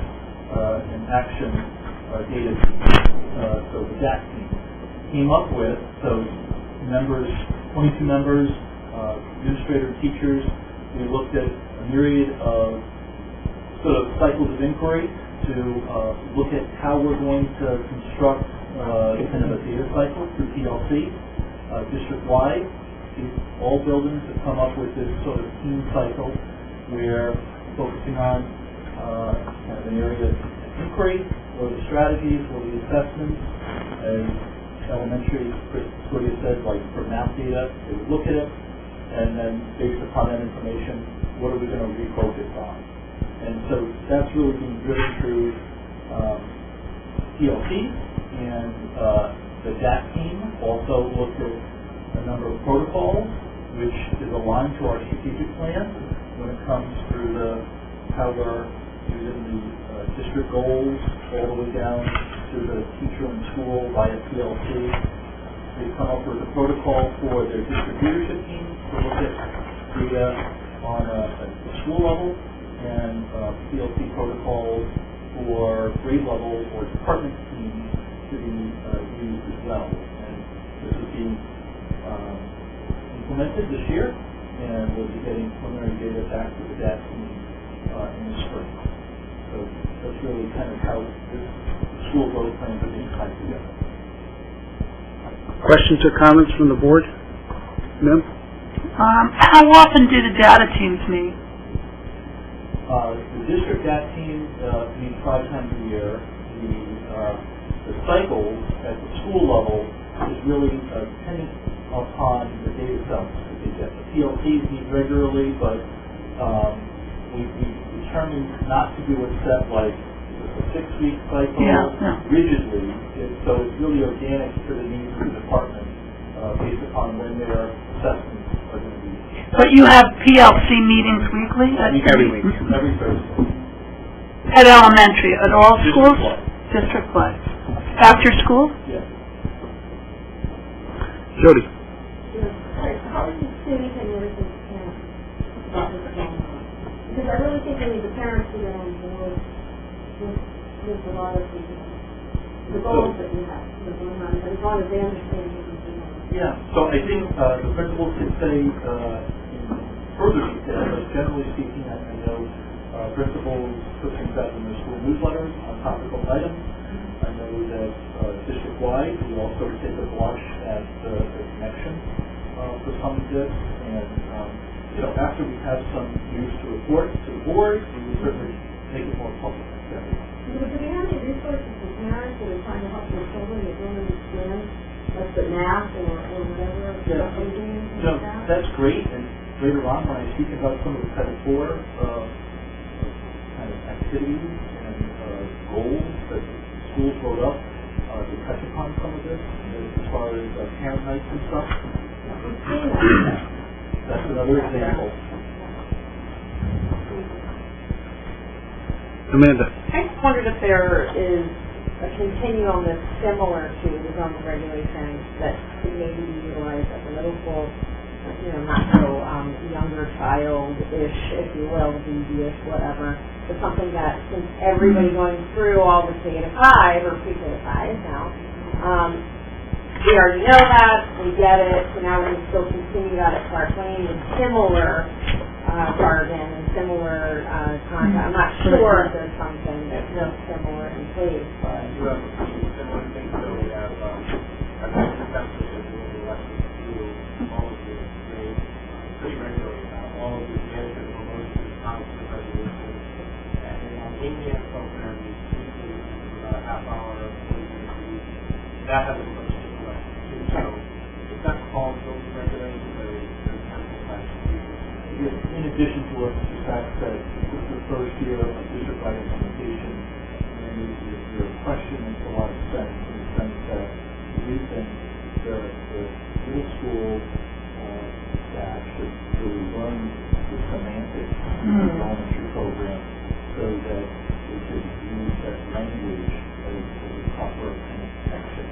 and action data team. So the DAC team came up with, so members, 22 members, administrator teachers, we looked at a myriad of sort of cycles of inquiry to look at how we're going to construct kind of a data cycle through TLC. District-wide, all buildings have come up with this sort of team cycle where focusing on kind of an area of inquiry, or the strategies, or the assessments, as elementary, Chris Scoria said, like for math data, they would look at it, and then based upon that information, what are we going to refocus on? And so that's really being driven through TLC, and the DAC team also looked at a number of protocols, which is aligned to our strategic plan when it comes through how we're using the district goals all the way down to the teacher and school via TLC. They've come up with a protocol for their district leadership team to look at data on a school level and PLC protocols for grade level or department teams to be used as well. And this is being implemented this year, and we'll be getting preliminary data back to the DAT team in the spring. So that's really kind of how this school growth plans are being tied together. Questions or comments from the board? Ma'am? How often do the data teams meet? The district DAT team meets 5 times a year. The cycles at the school level is really dependent upon the data sets that they get. The PLCs meet regularly, but we determined not to do a set like a 6-week cycle rigidly. So it's really organic to the needs of the department based upon when their assessments are going to be. But you have PLC meetings weekly? Every week. Every Thursday. At elementary, at all schools? District-wide. After school? Yes. Jody? How does the city and everything parents about this going on? Because I really think we need the parents to get on board with a lot of the goals that we have going on, but as long as they understand what we're doing. Yeah, so I think the principals could say in further detail, but generally speaking, I know principals put things out in their school newsletters on topical items. I know that district-wide, we also take a blush at the connection for some of this, and after we have some news to report to the board, we will certainly make it more public. But do we have any resources for parents that are trying to help their children that don't understand, like the math or whatever? That's great, and later on when I speak about some of the Title IV kind of activities and goals that schools wrote up to touch upon some of this, as far as parent nights and stuff. That's another example. Amanda? I just wondered if there is a continuum that's similar to the zoning regulations that could maybe be utilized at the middle school, not so younger child-ish, if you will, DB-ish, whatever, but something that, since everybody going through all the K-5 or pre-K-5 now, we already know that, we get it, so now we can still continue that at Clark Lane with similar jargon and similar content. I'm not sure if there's something that's real similar in place, but... We have a few similar things, so we have our next professors are doing the lessons through all of the grades pretty regularly now. All of the management promotions, counseling resolutions, and then our in-camp program is weekly, about a half hour, 40 minutes a week. That has a bunch of different lessons too, so it's not called building regulations, but it's kind of in addition to what Mr. Sachs said, this is the first year of district-wide implementation, and your question makes a lot of sense in the sense that we think the middle school staff should really learn the semantics of the elementary program so that we could use that language as a proper kind of protection.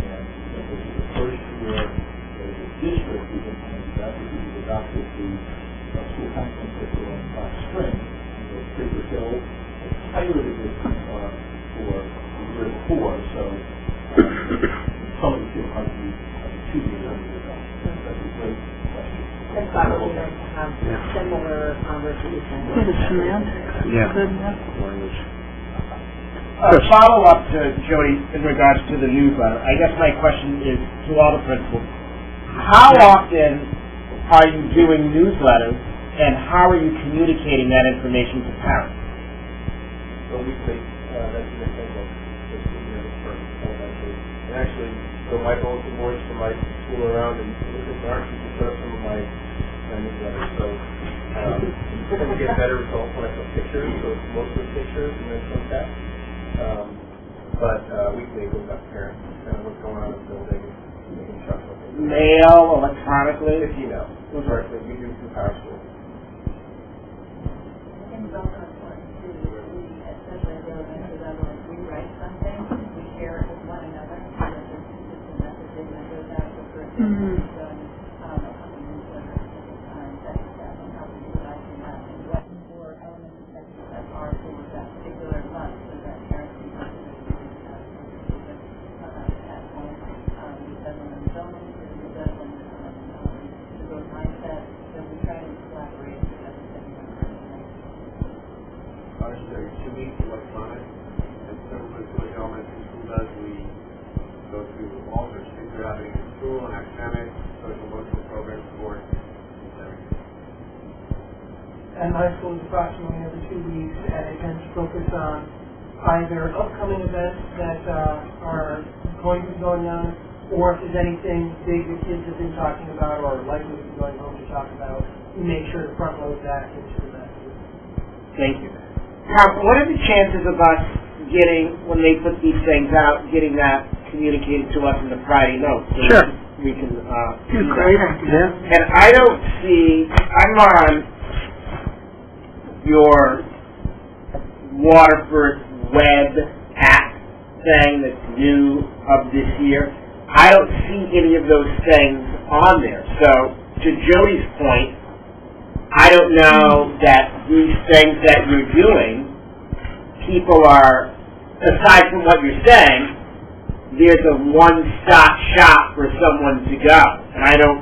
And this is the first year as a district we've implemented that, because we've adopted the school counseling curriculum last spring. Paper Hill has piloted this for the year before, so some of the kids might be 2 years under the belt. That's a great question. I thought it would be nice to have similar conversations. Good semantics. Yeah. Good, Follow up to Jody in regards to the newsletter. I guess my question is to all the principals. How often are you doing newsletters, and how are you communicating that information to parents? So weekly, that's an example. Just elementary. And actually, so my bulletin boards for my school around, and our teachers put up some of my newsletters. So we get better results when I put pictures, so it's mostly pictures and then some text. But weekly it goes out to parents, kind of what's going on in the building, making sure something. Mail, electronically? It's email. Directly, we do through Power School. I think it's also important to, especially at the elementary level, if we write something, we share it with one another, so that there's consistent messaging that goes out to the person who's done a couple newsletters at the time, that will help you provide high school is approximately every 2 weeks, and it tends to focus on either upcoming events that are going to be going on, or if there's anything big that kids have been talking about or likely to be going home to talk about, we make sure to front load that into the message. Thank you. Now, what are the chances of us getting, when they put these things out, getting that communicated to us in the Friday notes? So Sure. We can, Great. Yeah. And I don't see, I'm on your Waterford web app thing that's new of this year. I don't see any of those things on there. So, to Jody's point, I don't know that these things that you're doing, people are, aside from what you're saying, there's a one-stop shop for someone to go. And I don't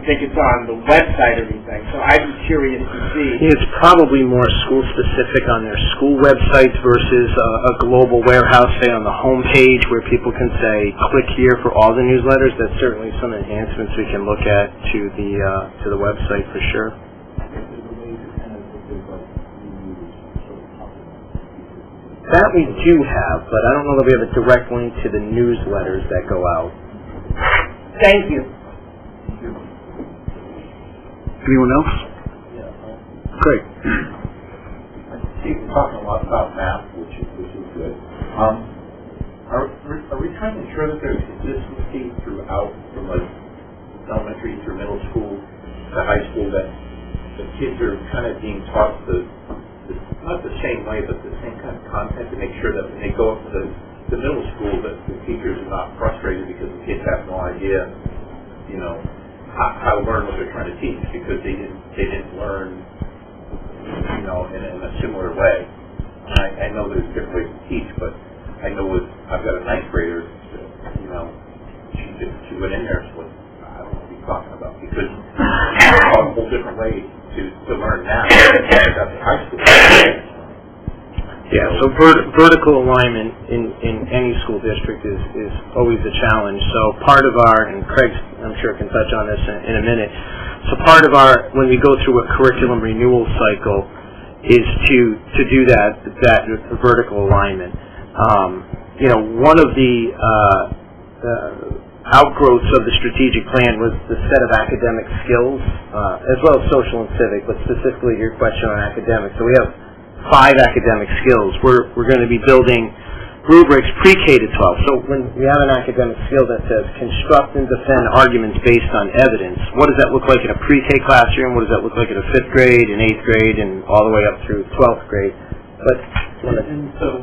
think it's on the website or anything, so I'd be curious to see. It's probably more school-specific on their school websites versus a global warehouse, say on the home page where people can say, click here for all the newsletters. That's certainly some enhancements we can look at to the website for sure. That we do have, but I don't know that we have a direct link to the newsletters that go out. Thank you. Anyone else? Great. Steve, we're talking a lot about math, which is good. Are we trying to ensure that there's consistency throughout, from like elementary through middle school to high school, that the kids are kind of being taught not the same way, but the same kind of content, to make sure that when they go up to the middle school, that the teachers are not frustrated because the kids have no idea, how to learn what they're trying to teach, because they didn't learn, in a similar way. I know there's different ways to teach, but I know I've got a ninth grader, she went in there, so I don't know what he's talking about, because it's a whole different way to learn math at the high school. Yeah, so vertical alignment in any school district is always a challenge. So part of and Craig, I'm sure, can touch on this in a minute. So part of when we go through a curriculum renewal cycle is to do that vertical alignment. One of the outgrowths of the strategic plan was the set of academic skills, as well as social and civic, but specifically your question on academics. So we have 5 academic skills. We're going to be building rubrics pre-K to 12. So when we have an academic skill that says construct and defend arguments based on evidence, what does that look like in a pre-K classroom? What does that look like in a 5th grade, in 8th grade, and all the way up through 12th grade? But and so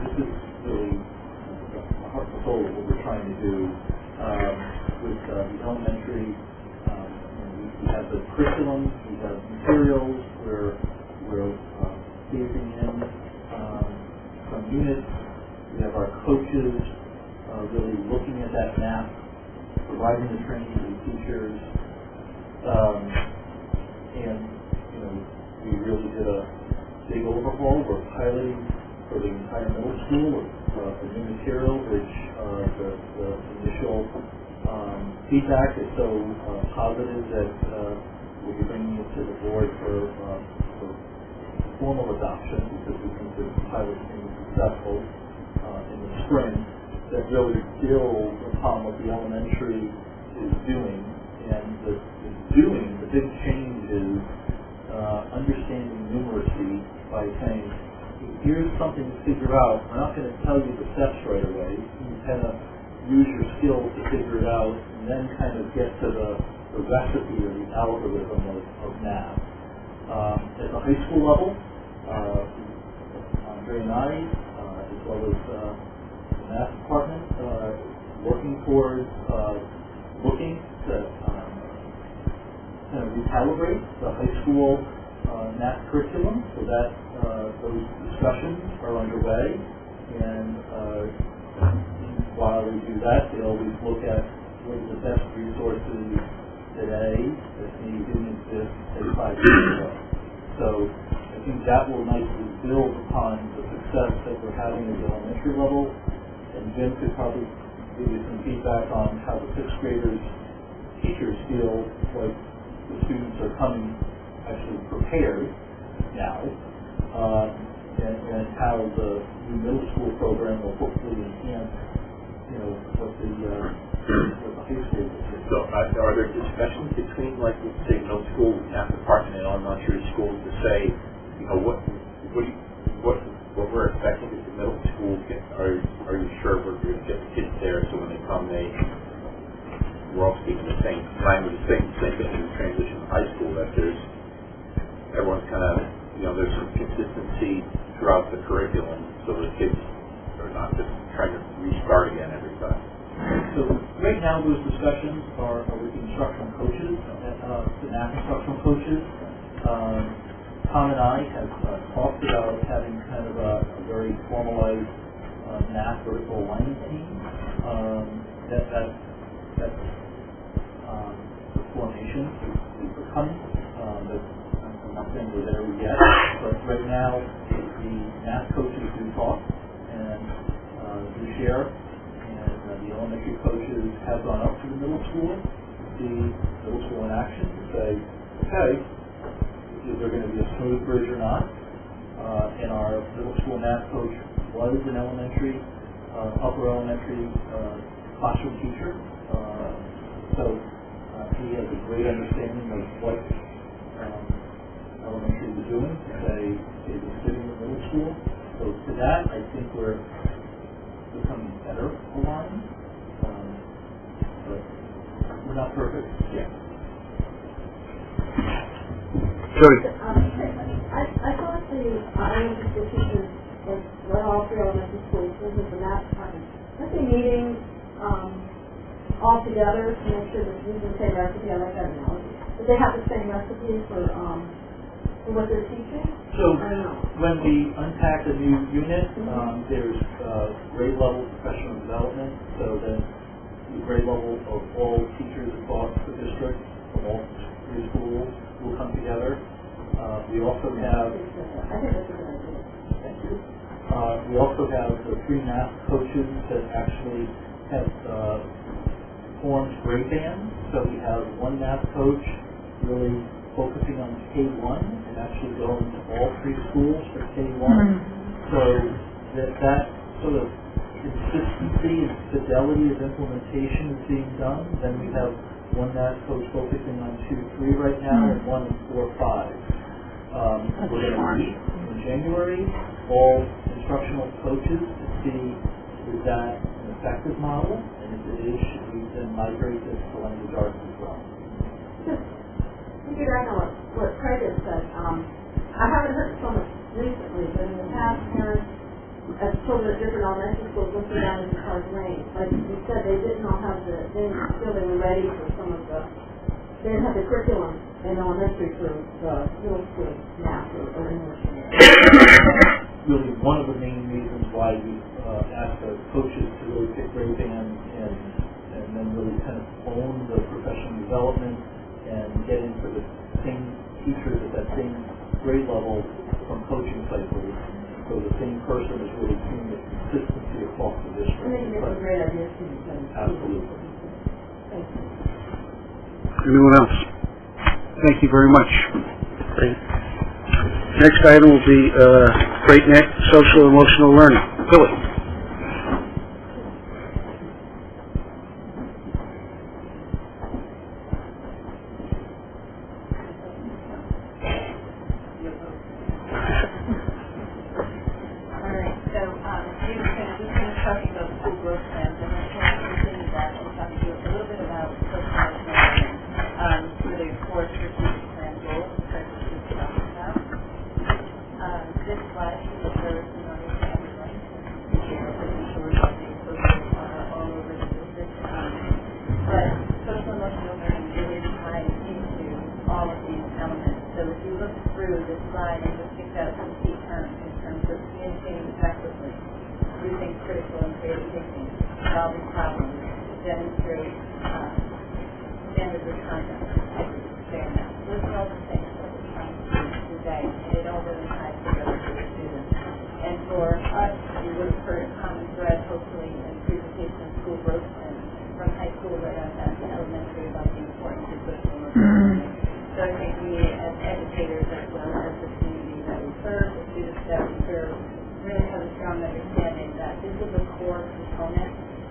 this is really the heart and soul of what we're trying to do with the elementary. We have the curriculum, we have materials, we're phasing in some units. We have our coaches really looking at that map, providing the training to the teachers, and we really did a big overhaul. We're piloting for the entire middle school with the new material, which the initial feedback is so positive that we'll be bringing it to the board for formal adoption, because we think the pilot is being successful in the spring, that really builds upon what the elementary is doing. And the big change is understanding numeracy by saying, here's something to figure out. We're not going to tell you the steps right away. You kind of use your skills to figure it out, and then kind of get to the recipe or the algorithm of math. At the high school level, Andre and I, as well as the math department, working towards looking to kind of recalibrate the high school math curriculum, so that those discussions are underway. And while we do that, they always look at what are the best resources today that maybe didn't exist, say, 5 years ago. So I think that will nicely build upon the success that we're having at the elementary level. And Jim could probably give you some feedback on how the 6th graders, teachers feel like the students are coming actually prepared now, and how the new middle school program will hopefully enhance, what the high school will do. So are there discussions between, like, say, middle school math department and elementary schools to say, what we're expecting at the middle school? Are you sure we're going to get the kids there so when they come, we're all speaking the same language, same thing in the transition to high school, that everyone's kind of, there's some consistency throughout the curriculum so the kids are not just trying to restart again every time. So right now those discussions are with the instructional coaches, the math instructional coaches. Tom and I have talked about having kind of a very formalized math vertical alignment team. That's the formation is becoming. I'm not saying we're there yet, but right now the math coaches do talk and do share, and the elementary coaches have gone up to the middle school to see middle school in action to say, okay, is there going to be a smooth bridge or not? And our middle school math coach was an upper elementary classroom teacher, so he has a great understanding of what elementary is doing. They were sitting in middle school, so to that I think we're becoming better aligned, but we're not perfect yet. Jody. I thought the elementary teachers, like all three elementary schools, this is the math department, aren't they meeting all together to make sure that they use the same recipe? I like that analogy. But they have the same recipe for what they're teaching? So when we unpack a new unit, there's grade level professional development, so then the grade level of all teachers across the district from all three schools will come together. We also have, thank you. We also have the three math coaches that actually have formed grade bands. So we have one math coach really focusing on K1 and actually going to all three schools for K1. So that sort of consistency and fidelity of implementation is being done. Then we have one math coach focusing on 2-3 right now and one in 4-5. We're going to meet in January, all instructional coaches, to see is that an effective model, and if it is, should we then migrate this to language arts as well? Thinking back on what Craig has said, I haven't heard so much recently, but in the past, parents at children at different elementary schools looking down into Cars Lane, like you said, they didn't feel they were ready for some of they didn't have the curriculum in elementary for the middle school math or English. Really, one of the main reasons why we asked the coaches to really pick grade bands and then really kind of own the professional development and get into the same teachers at that same grade level from coaching cycles. So the same person is really seeing the consistency across the district. And they can get some great ideas from each other. Absolutely. Thank you. Anyone else? Thank you very much. Great. Next item will be Great Neck Social Emotional Learning. Billy. So I think we, as educators,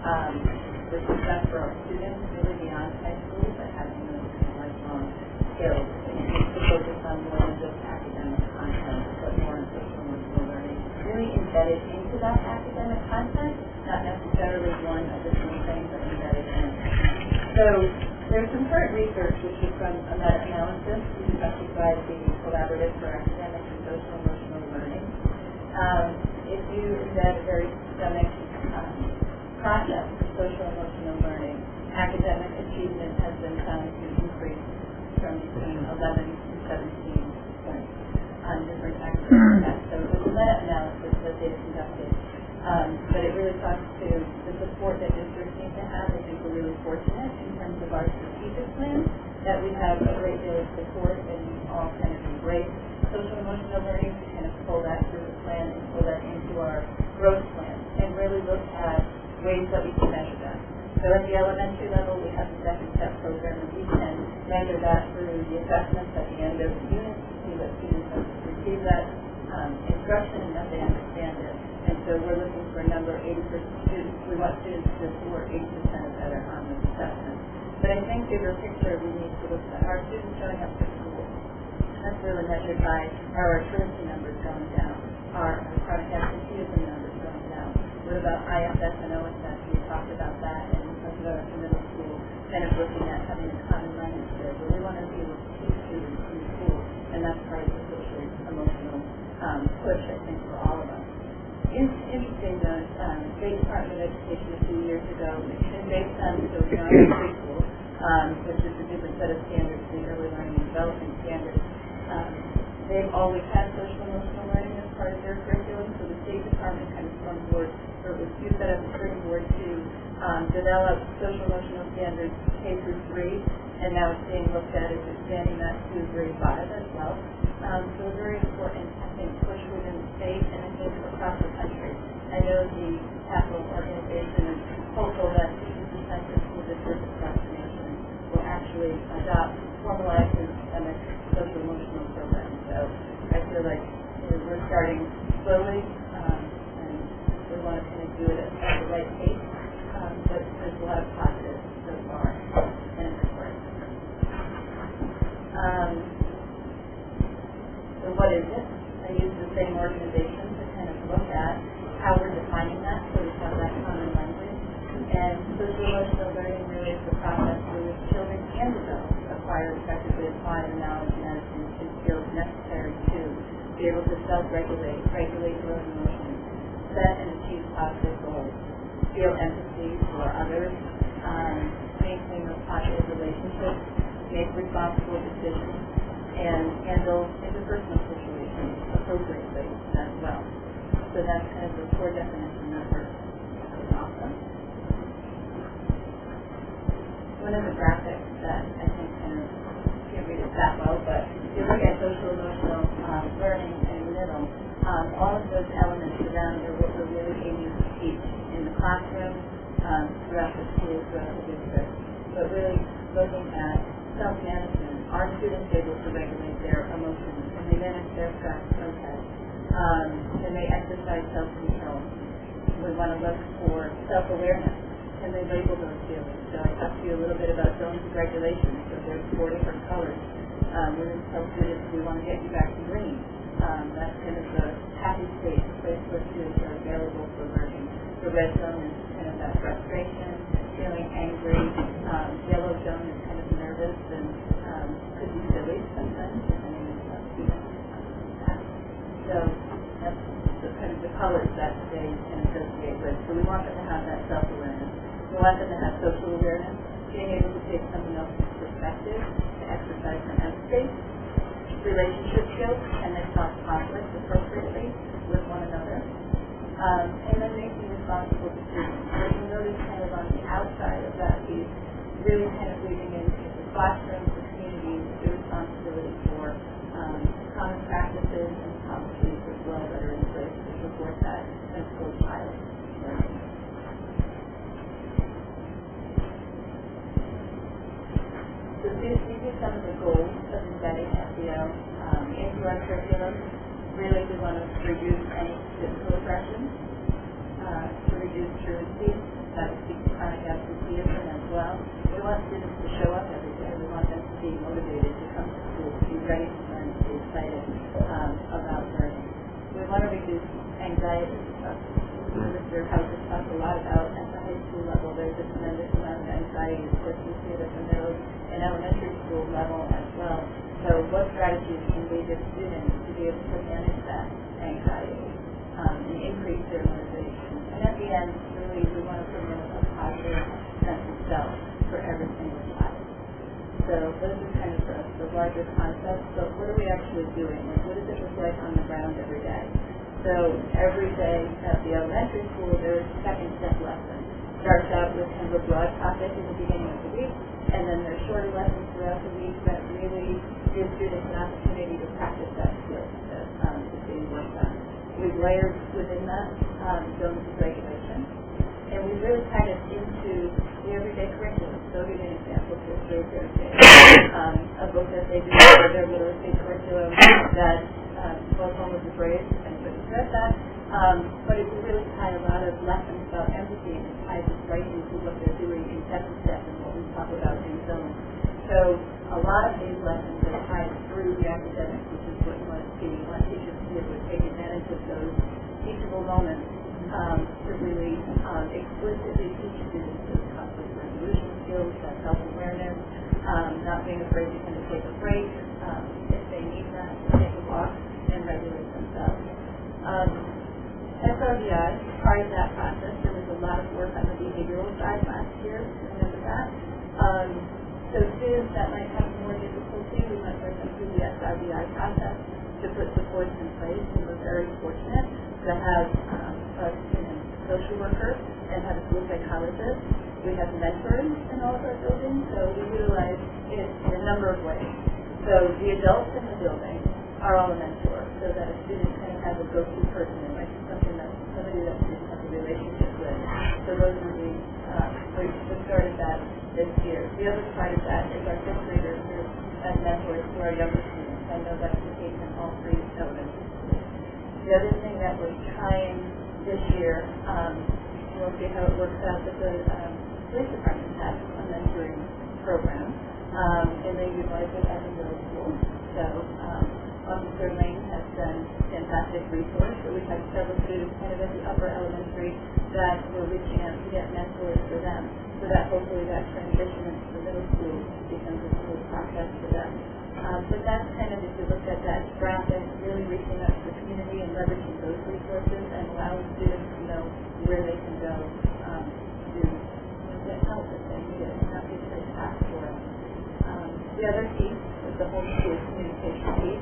the success for our students really beyond high school, but having those lifelong skills. To focus on more than just academic content, but more on social emotional learning. Really embedded into that academic content, not necessarily one additional thing, but embedded in. So there's some current research which is from a meta-analysis conducted by the Collaborative for Academic and Social Emotional Learning. If you embed a very systemic process of social emotional learning, academic achievement has been found to increase from between 11 and 17 points on different academic tests. So it was a meta-analysis that they conducted, but it really talks to the support that districts need to have. I think we're really fortunate in terms of our strategic plan that we have a great deal of support and all kind of embrace social emotional learning to kind of pull that through the plan and pull that into our growth plan and really look at ways that we can measure that. So at the elementary level, we have the second step program, and we can measure that through the assessments at the end of the unit to see that students have received that instruction and that they understand it. And so we're looking for a number, 80% students. We want students to score 80% or better on this assessment. But I think bigger picture, we need to look at our students showing up to school. That's really measured by our truancy numbers going down, our chronic absenteeism numbers going down. What about ISS and OSS? We talked about that and talked about our middle school, kind of looking at having a common language there. But we want to be able to teach students in school, and that's part of the social emotional push, I think, for all of us. Interesting though, the State Department of Education a few years ago, and based on so beyond preschool, which is a different set of standards, the early learning and development standards, they've always had social emotional learning as part of their curriculum, so the State Department kind of on board, or was used that as a springboard to develop social emotional standards K through 3, and now it's being looked at as expanding that to grade 5 as well. So a very important, I think, push within the state and I think across the country. I know the Capital Organization is hopeful that 50% of school districts across the nation will actually adopt formalized and systemic social emotional programs. So I feel like we're starting slowly, and we want to kind of do it at the right pace, but there's a lot of positives so far, and it's working. So what is it? I use the same organization to kind of look at how we're defining that, so we have that common language. And social emotional learning really is the process through which children and adults acquire effectively apply the knowledge, management, and skills necessary to be able to self-regulate, regulate their own emotions, set and achieve positive goals, feel empathy for others, maintain those positive relationships, make responsible decisions, and handle interpersonal situations appropriately as well. So that's kind of the core definition that we're awesome. One of the graphics that I think kind of can't read it that well, but if you look at social emotional learning in the middle, all of those elements around are what we're really aiming to teach in the classroom, throughout the school, throughout the district. But really looking at self-management. Are students able to regulate their emotions? Can they manage their stress? Okay. Can they exercise self-control? We want to look for self-awareness. Can they label those feelings? So I talked to you a little bit about zones of regulation. So there's 4 different colors. When we tell students we want to get you back to green, that's kind of the happy state, the place where students are available for learning. The red zone is kind of that frustration, feeling angry. Yellow zone is kind of nervous and could be silly sometimes, depending on what students have. So that's the kind of the colors that they can associate with. So we want them to have that self-awareness. We want them to have social awareness, being able to take someone else's perspective, to exercise some empathy, relationship skills, and they solve conflict appropriately with one another. And then making responsible decisions. So you notice kind of on the outside of that piece, really kind of leading into the classroom, the community, the responsibility for common practices and policies as well that are in place to support that as school child learning. So these are some of the goals of embedding SEL into our curriculum. Really, we want to reduce any physical aggression, to reduce truancy, that speak to chronic absenteeism as well. We want students to show up every day. We want them to be motivated to come to school, to be ready to learn, to be excited about learning. We want to reduce anxiety. Mr. House has talked a lot about at the high school level there's a tremendous amount of anxiety, especially here at the middle and elementary school level as well. So what strategies can we give students to be able to manage that anxiety and increase their motivation? And at the end, really, we want to promote a positive sense of self for every single child. So those are kind of the larger concepts, but what are we actually doing? And what does it look like on the ground every day? So every day at the elementary school, there's second step lessons. Starts out with kind of a broad topic in the beginning of the week, and then there's shorter lessons throughout the week that really give students an opportunity to practice that skill that's being worked on. We've layered within that zones of regulation, and we really tied it into the everyday curriculum. So I'll give you an example for Thursday. A book that they do for their literacy curriculum that both Home of the Brave, if anybody's read that, but it will really tie a lot of lessons about empathy and it ties it right into what they're doing in second step and what we talk about in zone. So a lot of these lessons are tied through the academics, which is what you want to see. You want teachers to be able to take advantage of those teachable moments to really explicitly teach students those conflict resolution skills, that self-awareness, not being afraid to kind of take a break if they need that, to take a walk and regulate themselves. SRBI, part of that process, there was a lot of work on the behavioral side last year. Remember that? So students that might have more difficulty, we might bring them through the SRBI process to put supports in place. And we're very fortunate to have a social worker and have a school psychologist. We have mentors in all of our buildings, so we utilize it in a number of ways. So the adults in the building are all a mentor, so that a student kind of has a go-to person. It might be something that somebody that student has a relationship with. So those are we started that this year. The other side of that is our fifth graders as mentors to our younger students. I know that's the case in all three elementary schools. The other thing that we're trying this year, we'll see how it works out, but the police department has a mentoring program, and they utilize it at the middle school. So Officer Lane has been a fantastic resource. So we have several students kind of at the upper elementary that we're reaching out to get mentors for them, so that hopefully that transition into the middle school becomes a smooth process for them. But that's kind of, if you look at that graphic, really reaching out to the community and leveraging those resources and allowing students to know where they can go to get help if they need it, and not be afraid to ask for it. The other piece is the whole school communication piece.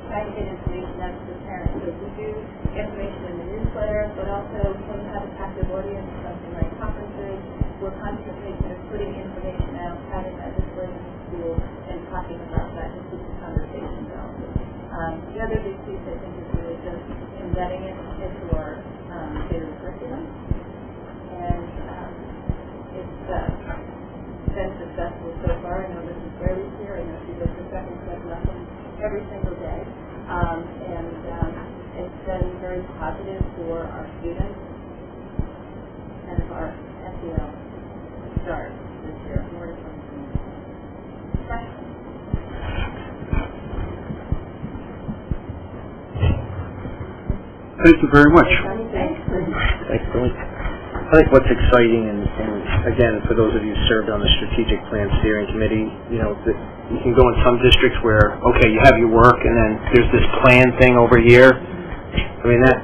Trying to get information out to the parents. So we do information in the newsletter, but also when we have a captive audience, something like conferences, we're constantly kind of putting information out, having that display in the school, and talking about that to keep the conversation going. The other big piece, I think, is really just embedding it into our daily curriculum. And it's been successful so far. I know this is Barry's here. I know she does the second step lessons every single day. And it's been very positive for our students and our SEL start this year. More to come soon. Thank you very much. Thanks, Billy. I think what's exciting, and again, for those of you who served on the Strategic Plan Steering Committee, you know, that you can go in some districts where, okay, you have your work, and then there's this plan thing over here. I mean, that,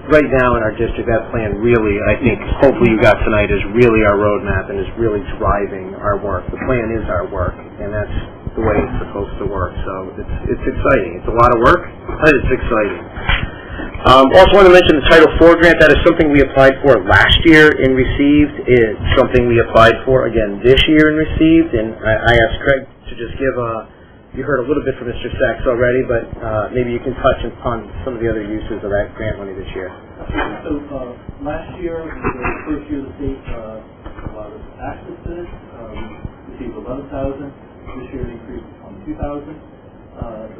right now in our district, that plan really, I think, hopefully you got tonight, is really our roadmap and is really driving our work. The plan is our work, and that's the way it's supposed to work. So it's exciting. It's a lot of work, but it's exciting. Also want to mention the Title IV grant. That is something we applied for last year and received. It's something we applied for again this year and received. And I asked Craig to just give you heard a little bit from Mr. Sachs already, but maybe you can touch upon some of the other uses of that grant money this year. So last year, the first year the state allowed us access to this. We received $11,000. This year it increased on $2,000.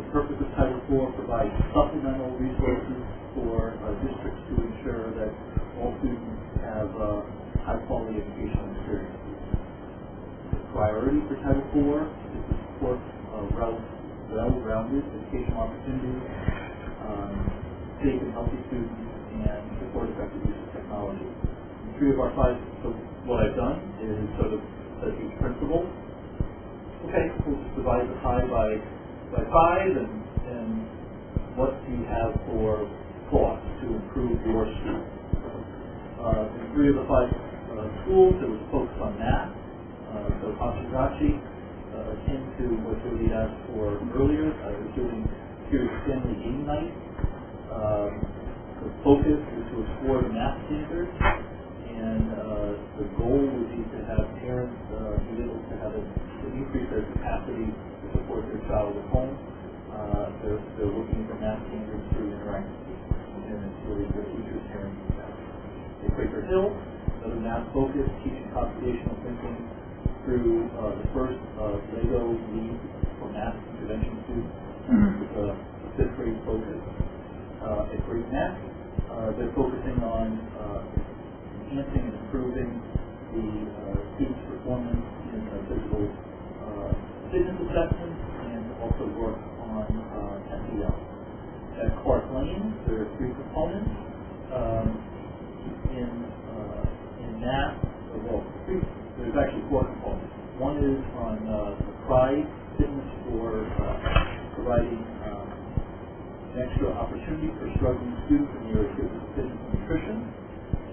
The purpose of Title IV provides supplemental resources for districts to ensure that all students have priority for Title IV is to support well-rounded educational opportunities, safe and healthy students, and support effective use of technology. In 3 of our 5, so what I've done is sort of as each principal, okay, we'll just divide the pie by 5, and what do you have for thoughts to improve your students? In 3 of the 5 schools, there was a focus on math. So Concentraci, akin to what Jody asked for earlier, was doing Serious Family Game Night. The focus is to explore the math standards, and the goal would be to have parents be able to increase their capacity to support their child at home. They're looking for math standards through interactive teaching, and it's really the teachers sharing that. At Quaker Hill, another math focus, teaching computational thinking through the first LEGO League for Math Intervention students with a 5th grade focus. At Great Neck, they're focusing on enhancing and improving the students' performance in physical fitness assessments and also work on SEL. At Clark Lane, there are 3 components. In math, there's actually 4 components. One is on Pride Fitness for providing an extra opportunity for struggling students in the area of fitness and nutrition.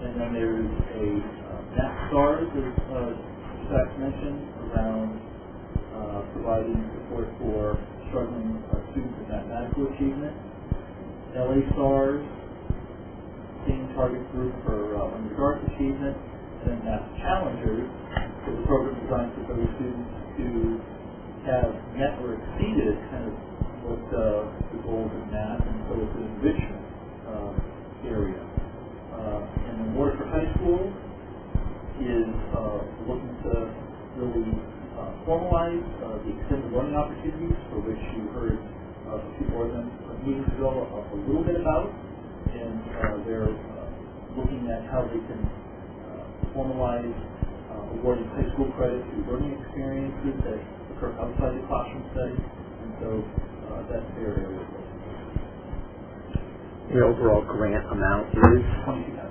And then there's a Math Stars, as Zach mentioned, around providing support for struggling students in mathematical achievement. LA Stars, same target group for undergraduate achievement. And then Math Challengers, is a program designed for those students to have met or exceeded kind of what the goals in math, and so it's an enrichment area. And then Waterford High School is looking to really formalize the extended learning opportunities, for which you heard a few board meetings ago a little bit about, and they're looking at how they can formalize awarding high school credit through learning experiences that occur outside the classroom setting, and so that's their area of focus. The overall grant amount is? $22,000.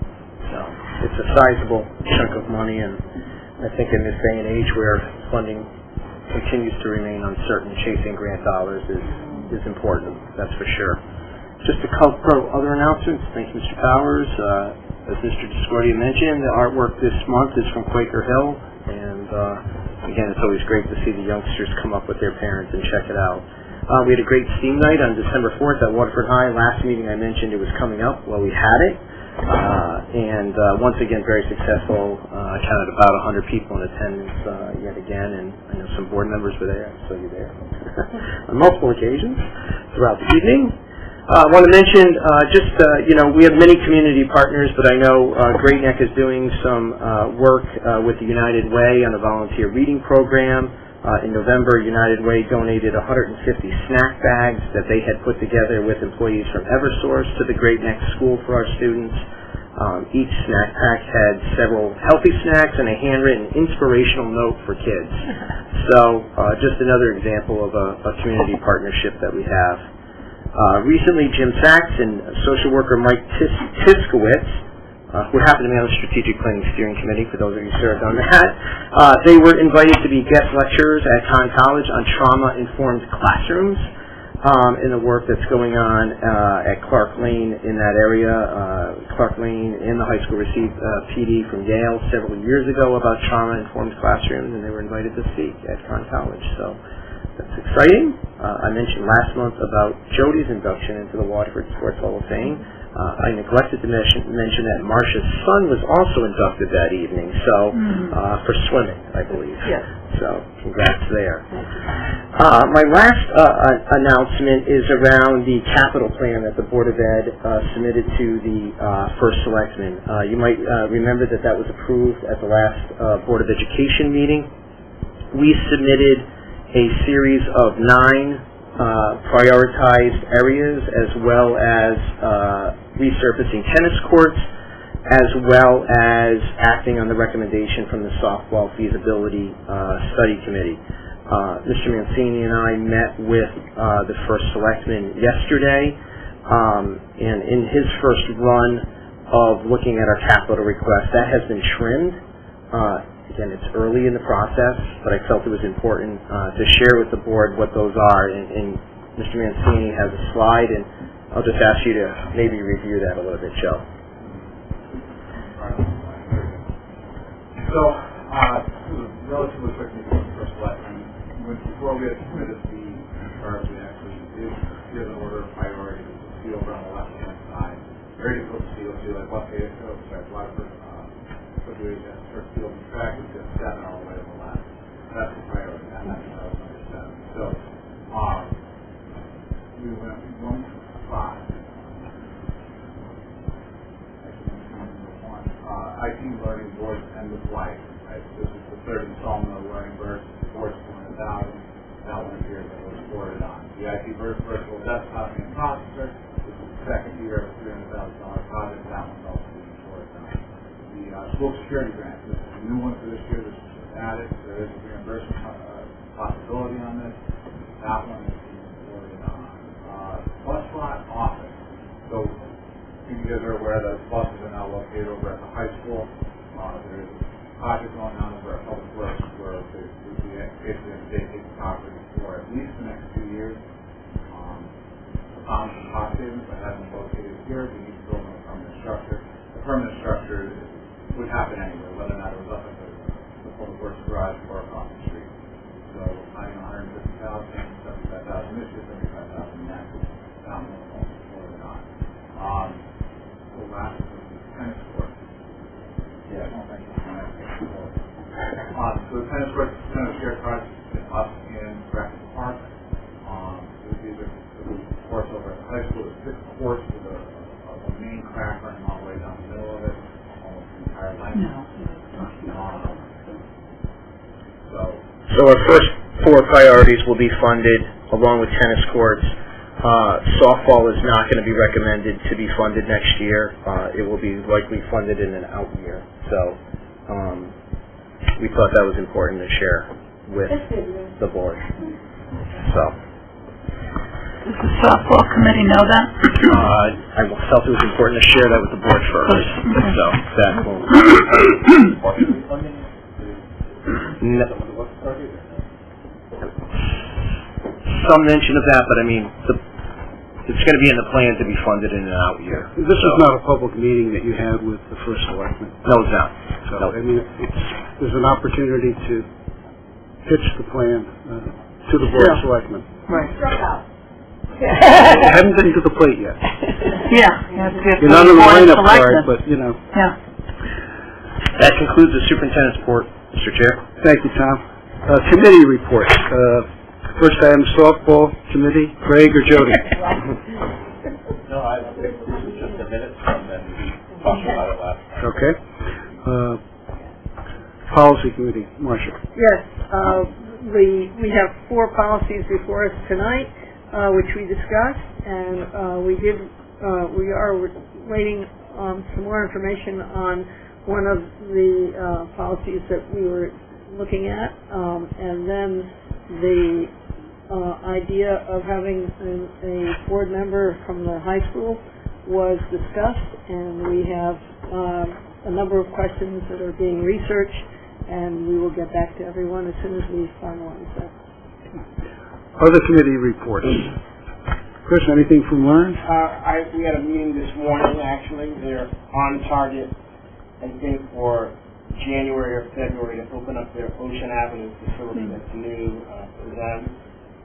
So it's a sizable chunk of money, and I think in this day and age where funding continues to remain uncertain, chasing grant dollars is important, that's for sure. Just a couple other announcements. Thank you, Mr. Powers. As Mr. Discordia mentioned, the artwork this month is from Quaker Hill, and again, it's always great to see the youngsters come up with their parents and check it out. We had a great STEAM night on December 4th at Waterford High. Last meeting I mentioned it was coming up. Well, we had it, and once again, very successful. I counted about 100 people in attendance yet again, and I know some board members were there, so you're there on multiple occasions throughout the evening. I want to mention, we have many community partners, but I know Great Neck is doing some work with the United Way on a volunteer reading program. In November, United Way donated 150 snack bags that they had put together with employees from Eversource to the Great Neck School for our students. Each snack pack had several healthy snacks and a handwritten inspirational note for kids. So just another example of a community partnership that we have. Recently, Jim Sachs and social worker Mike Tiskowitz, who happened to be on the Strategic Planning Steering Committee, for those of you who served on that, they were invited to be guest lecturers at Conn College on trauma-informed classrooms in the work that's going on at Clark Lane in that area. Clark Lane and the high school received PD from Yale several years ago about trauma-informed classrooms, and they were invited to speak at Conn College. So that's exciting. I mentioned last month about Jody's induction into the Waterford Sports Hall of Fame. I neglected to mention that Marcia's son was also inducted that evening, so for swimming, I believe. Yes. So congrats there. My last announcement is around the capital plan that the Board of Ed submitted to the First Selectman. You might remember that was approved at the last Board of Education meeting. We submitted a series of 9 prioritized areas, as well as resurfacing tennis courts, as well as acting on the recommendation from the softball feasibility study committee. Mr. Mancini and I met with the first selectman yesterday, and in his first run of looking at our capital request, that has been trimmed. Again, it's early in the process, but I felt it was important to share with the board what those are, and Mr. Mancini has a slide, and I'll just ask you to maybe review that a little bit, Joe. So, relatively quickly from the first election, before we had submitted the chart, we actually did give an order of priority to the field on the left-hand side. Very difficult to see, you'll see like Waterford, first field and track, we've got 7 all the way to the left. That's the priority, and that's what I was number 7. So, we went 1 to 5. IT learning board end of life, right? This is the third installment of learning burst. The board's $400,000. That one here that was forwarded on. The IT virtual desktop and processor. This is the second year of $300,000 project. That one's also being forwarded on. The school security grant. This is a new one for this year. This is just added. There is a reimbursement possibility on this. That one is being forwarded on. Bus lot office. So you guys are aware that buses are now located over at the high school. There is a project going on over at Public Works where they basically take the property for at least the next 2 years. The found some cost savings that have been located here. We need to build a permanent structure. The permanent structure would happen anyway, whether or not it was up at the Public Works garage or across the street. So we're planning $150,000, $75,000 this year, $75,000 next. That one will also forward on. The last is the tennis court. Yeah, I don't think it's the tennis court. So the tennis court, tennis shared project is up in Grafton Park. These are the courts over at the high school. There's 6 courts with a main crack running all the way down the middle of it, almost the entire length. So our first 4 priorities will be funded along with tennis courts. Softball is not going to be recommended to be funded next year. It will be likely funded in an out year. So we thought that was important to share with the board. So does the softball committee know that? I felt it was important to share that with the board first. So that will. Some mention of that, but I mean, it's going to be in the plan to be funded in an out year. This is not a public meeting that you had with the first selectman. No, it's not. So, I mean, there's an opportunity to pitch the plan to the board of selectmen. Right. Struck out. You haven't been to the plate yet. Yeah. You're not on the lineup card, but, you know. Yeah. That concludes the superintendent's report, Mr. Chair. Thank you, Tom. Committee reports. First item, softball committee. Craig or Jody? No, I think this is just a minute from then we talked about it last time. Okay. Policy committee. Marcia. Yes, we have 4 policies before us tonight, which we discussed, and we are waiting on some more information on one of the policies that we were looking at, and then the idea of having a board member from the high school was discussed, and we have a number of questions that are being researched, and we will get back to everyone as soon as we finalize that. Other committee reports. Chris, anything from Learn? We had a meeting this morning, actually. They're on target, I think, for January or February to open up their Ocean Avenue facility that's new for them.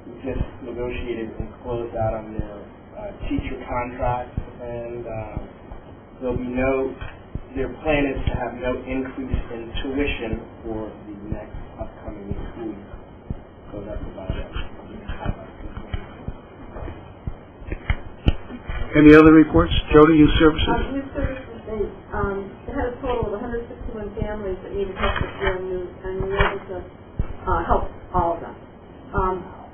We just negotiated and closed out on their teacher contracts, and there'll be their plan is to have no increase in tuition for the next upcoming school year. So that's about it. Any other reports? Jody, Youth Services? Youth Services, they had a total of 161 families that needed help this year, and we were able to help all of them.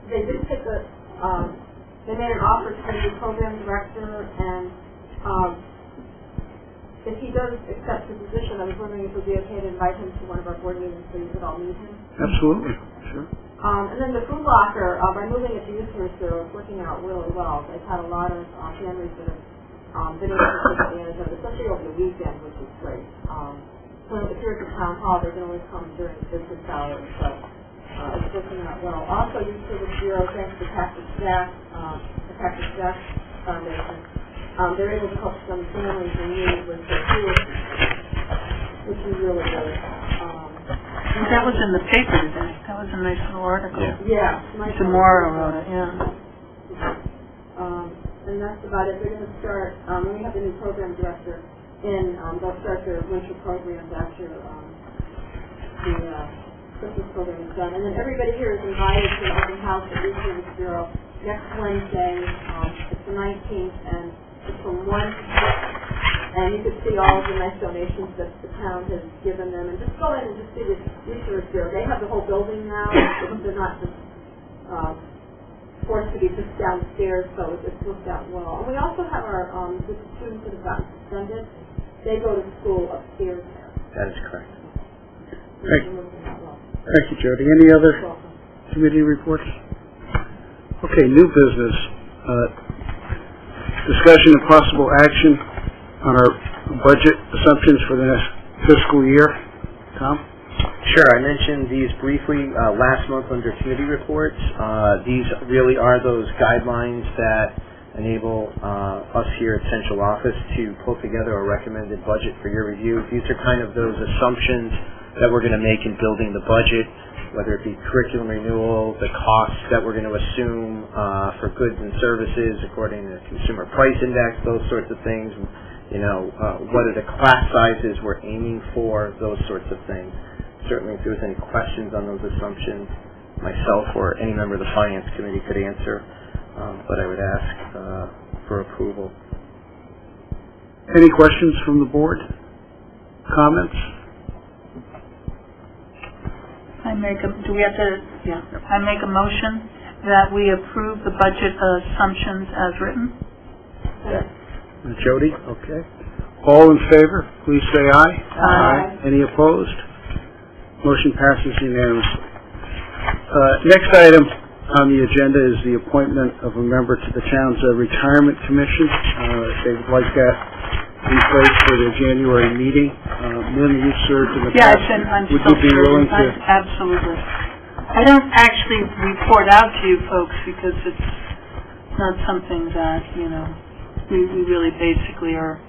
They did take they made an offer to the program director, and if he does accept the position, I was wondering if it would be okay to invite him to one of our board meetings so you could all meet him. Absolutely, sure. And then the food locker, by moving it to Youth Service Bureau, it's working out really well. They've had a lot of families that have been able to take advantage of it, especially over the weekend, which is great. When it appears at Town Hall, they can always come during business hours, so it's working out well. Also, Youth Service Bureau, thanks to Patrick Jack Foundation, they're able to help some families in need with their food, which is really good. That was in the paper today. That was a nice little article. Yeah. Tomorrow wrote it, yeah. And that's about it. They're going to start, when we have the new program director in, they'll start their winter programs after the Christmas program is done. And then everybody here is invited to the open house at Youth Service Bureau next Wednesday. It's the 19th, and it's from 1 to 6. And you can see all of the nice donations that the town has given them. And just go in and just see the Youth Service Bureau. They have the whole building now. They're not just forced to be just downstairs, so it's worked out well. And we also have our the students that have gotten suspended. They go to school upstairs there. That is correct. Thank you, Jody. Any other committee reports? Okay, new business. Discussion and possible action on our budget assumptions for the next fiscal year. Tom? Sure, I mentioned these briefly last month under committee reports. These really are those guidelines that enable us here at Central Office to pull together a recommended budget for your review. These are kind of those assumptions that we're going to make in building the budget, whether it be curriculum renewal, the costs that we're going to assume for goods and services according to the Consumer Price Index, those sorts of things. What are the class sizes we're aiming for, those sorts of things. Certainly, if there's any questions on those assumptions, myself or any member of the Finance Committee could answer, but I would ask for approval. Any questions from the board? Comments? I make a motion that we approve the budget assumptions as written. Jody? Okay. All in favor, please say aye. Aye. Any opposed? Motion passes unanimously. Next item on the agenda is the appointment of a member to the town's Retirement Commission. They would like that in place for their January meeting. Lynn, you've served in the past. Yes, and I'm Would still you be willing to? Absolutely. I don't actually report out to you folks because it's not something that, we really basically are,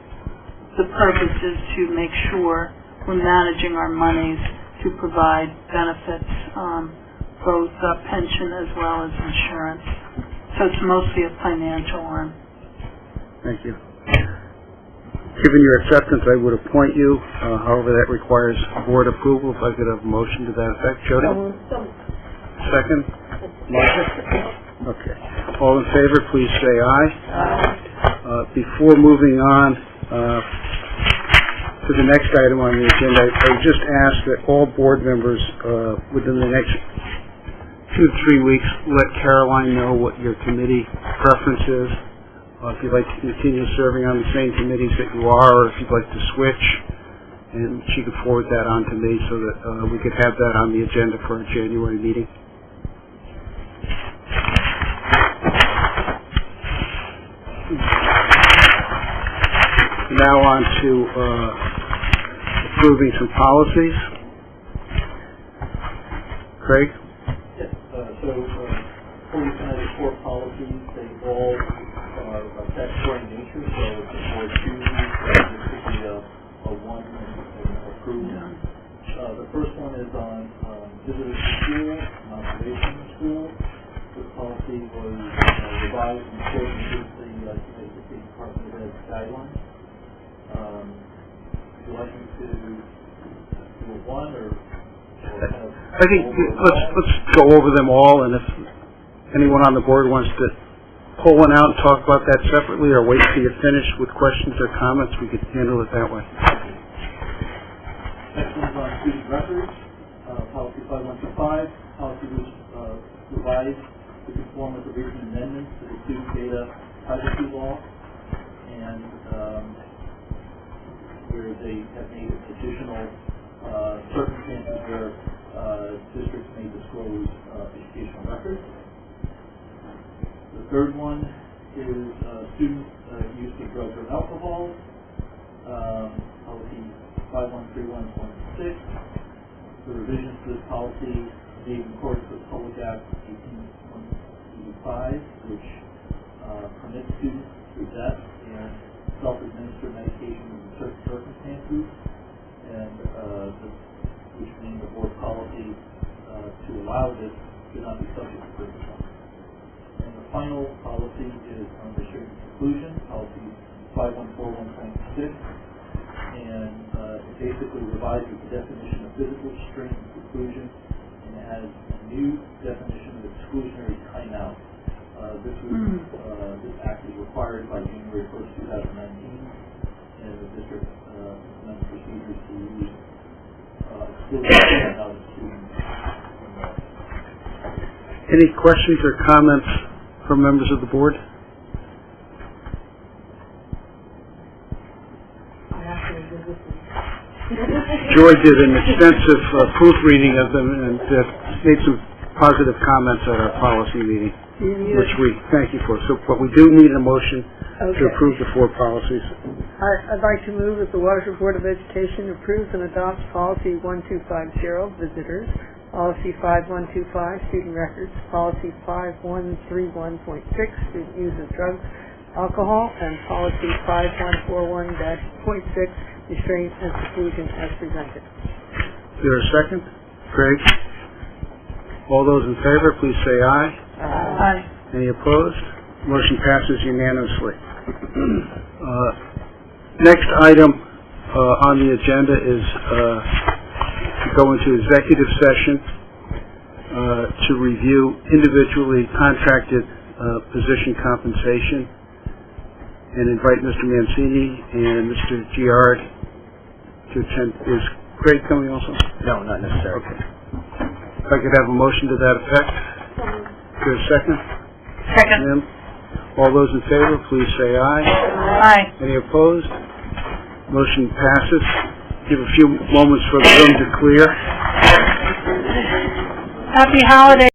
the purpose is to make sure we're managing our monies to provide benefits, both pension as well as insurance. So it's mostly a financial arm. Thank you. Given your acceptance, I would appoint you. However, that requires board approval. If I could have a motion to that effect. Jody? Second? Marcia? Okay. All in favor, please say aye. Before moving on to the next item on the agenda, I just ask that all board members within the next 2 to 3 weeks let Caroline know what your committee preference is. If you'd like to continue serving on the same committees that you are, or if you'd like to switch, and she could forward that on to me so that we could have that on the agenda for our January meeting. Now on to approving some policies. Craig? Yes, so 4 policies, they all are statutory in nature, so if the board chooses, this could be a one and approved. The first one is on visitors to school, observation in school. This policy was revised and according to the Department of Ed's guidelines. Would you like me to do a one or kind of? I think let's go over them all, and if anyone on the board wants to pull one out and talk about that separately, or wait till you're finished with questions or comments, we could handle it that way. Next one's on student records, policy 5125. Policy was revised to conform with the recent amendments to the student data privacy law, and where they have made additional circumstances where districts may disclose educational records. The third one is student use of drugs or alcohol, policy 5131.6. The revisions to this policy made in accordance with Public Act 18185, which permits students to possess and self-administer medication in certain circumstances, and which means the board policy to allow this should not be subject to prison. And the final policy is on restraint and seclusion, policy 5141.6, and it basically revises the definition of physical restraint and seclusion, and it has a new definition of exclusionary timeout. This act is required by January 1st, 2019, and the district implemented procedures to use exclusionary timeout of students. Any questions or comments from members of the board? Joy did an extensive proofreading of them and made some positive comments at our policy meeting, which we thank you for. So, but we do need a motion to approve the 4 policies. I'd like to move that the Waterford Board of Education approves and adopts policy 1250, visitors, policy 5125, student records, policy 5131.6, student use of drugs, alcohol, and policy 5141-.6, restraint and seclusion as presented. Is there a second? Craig? All those in favor, please say aye. Aye. Any opposed? Motion passes unanimously. Next item on the agenda is to go into executive session to review individually contracted position compensation and invite Mr. Mancini and Mr. Giard to attend. Is Craig coming also? No, not necessarily. Okay. If I could have a motion to that effect. Is there a second? Second. Ma'am? All those in favor, please say aye. Aye. Any opposed? Motion passes. Give a few moments for the room to clear. Happy holidays.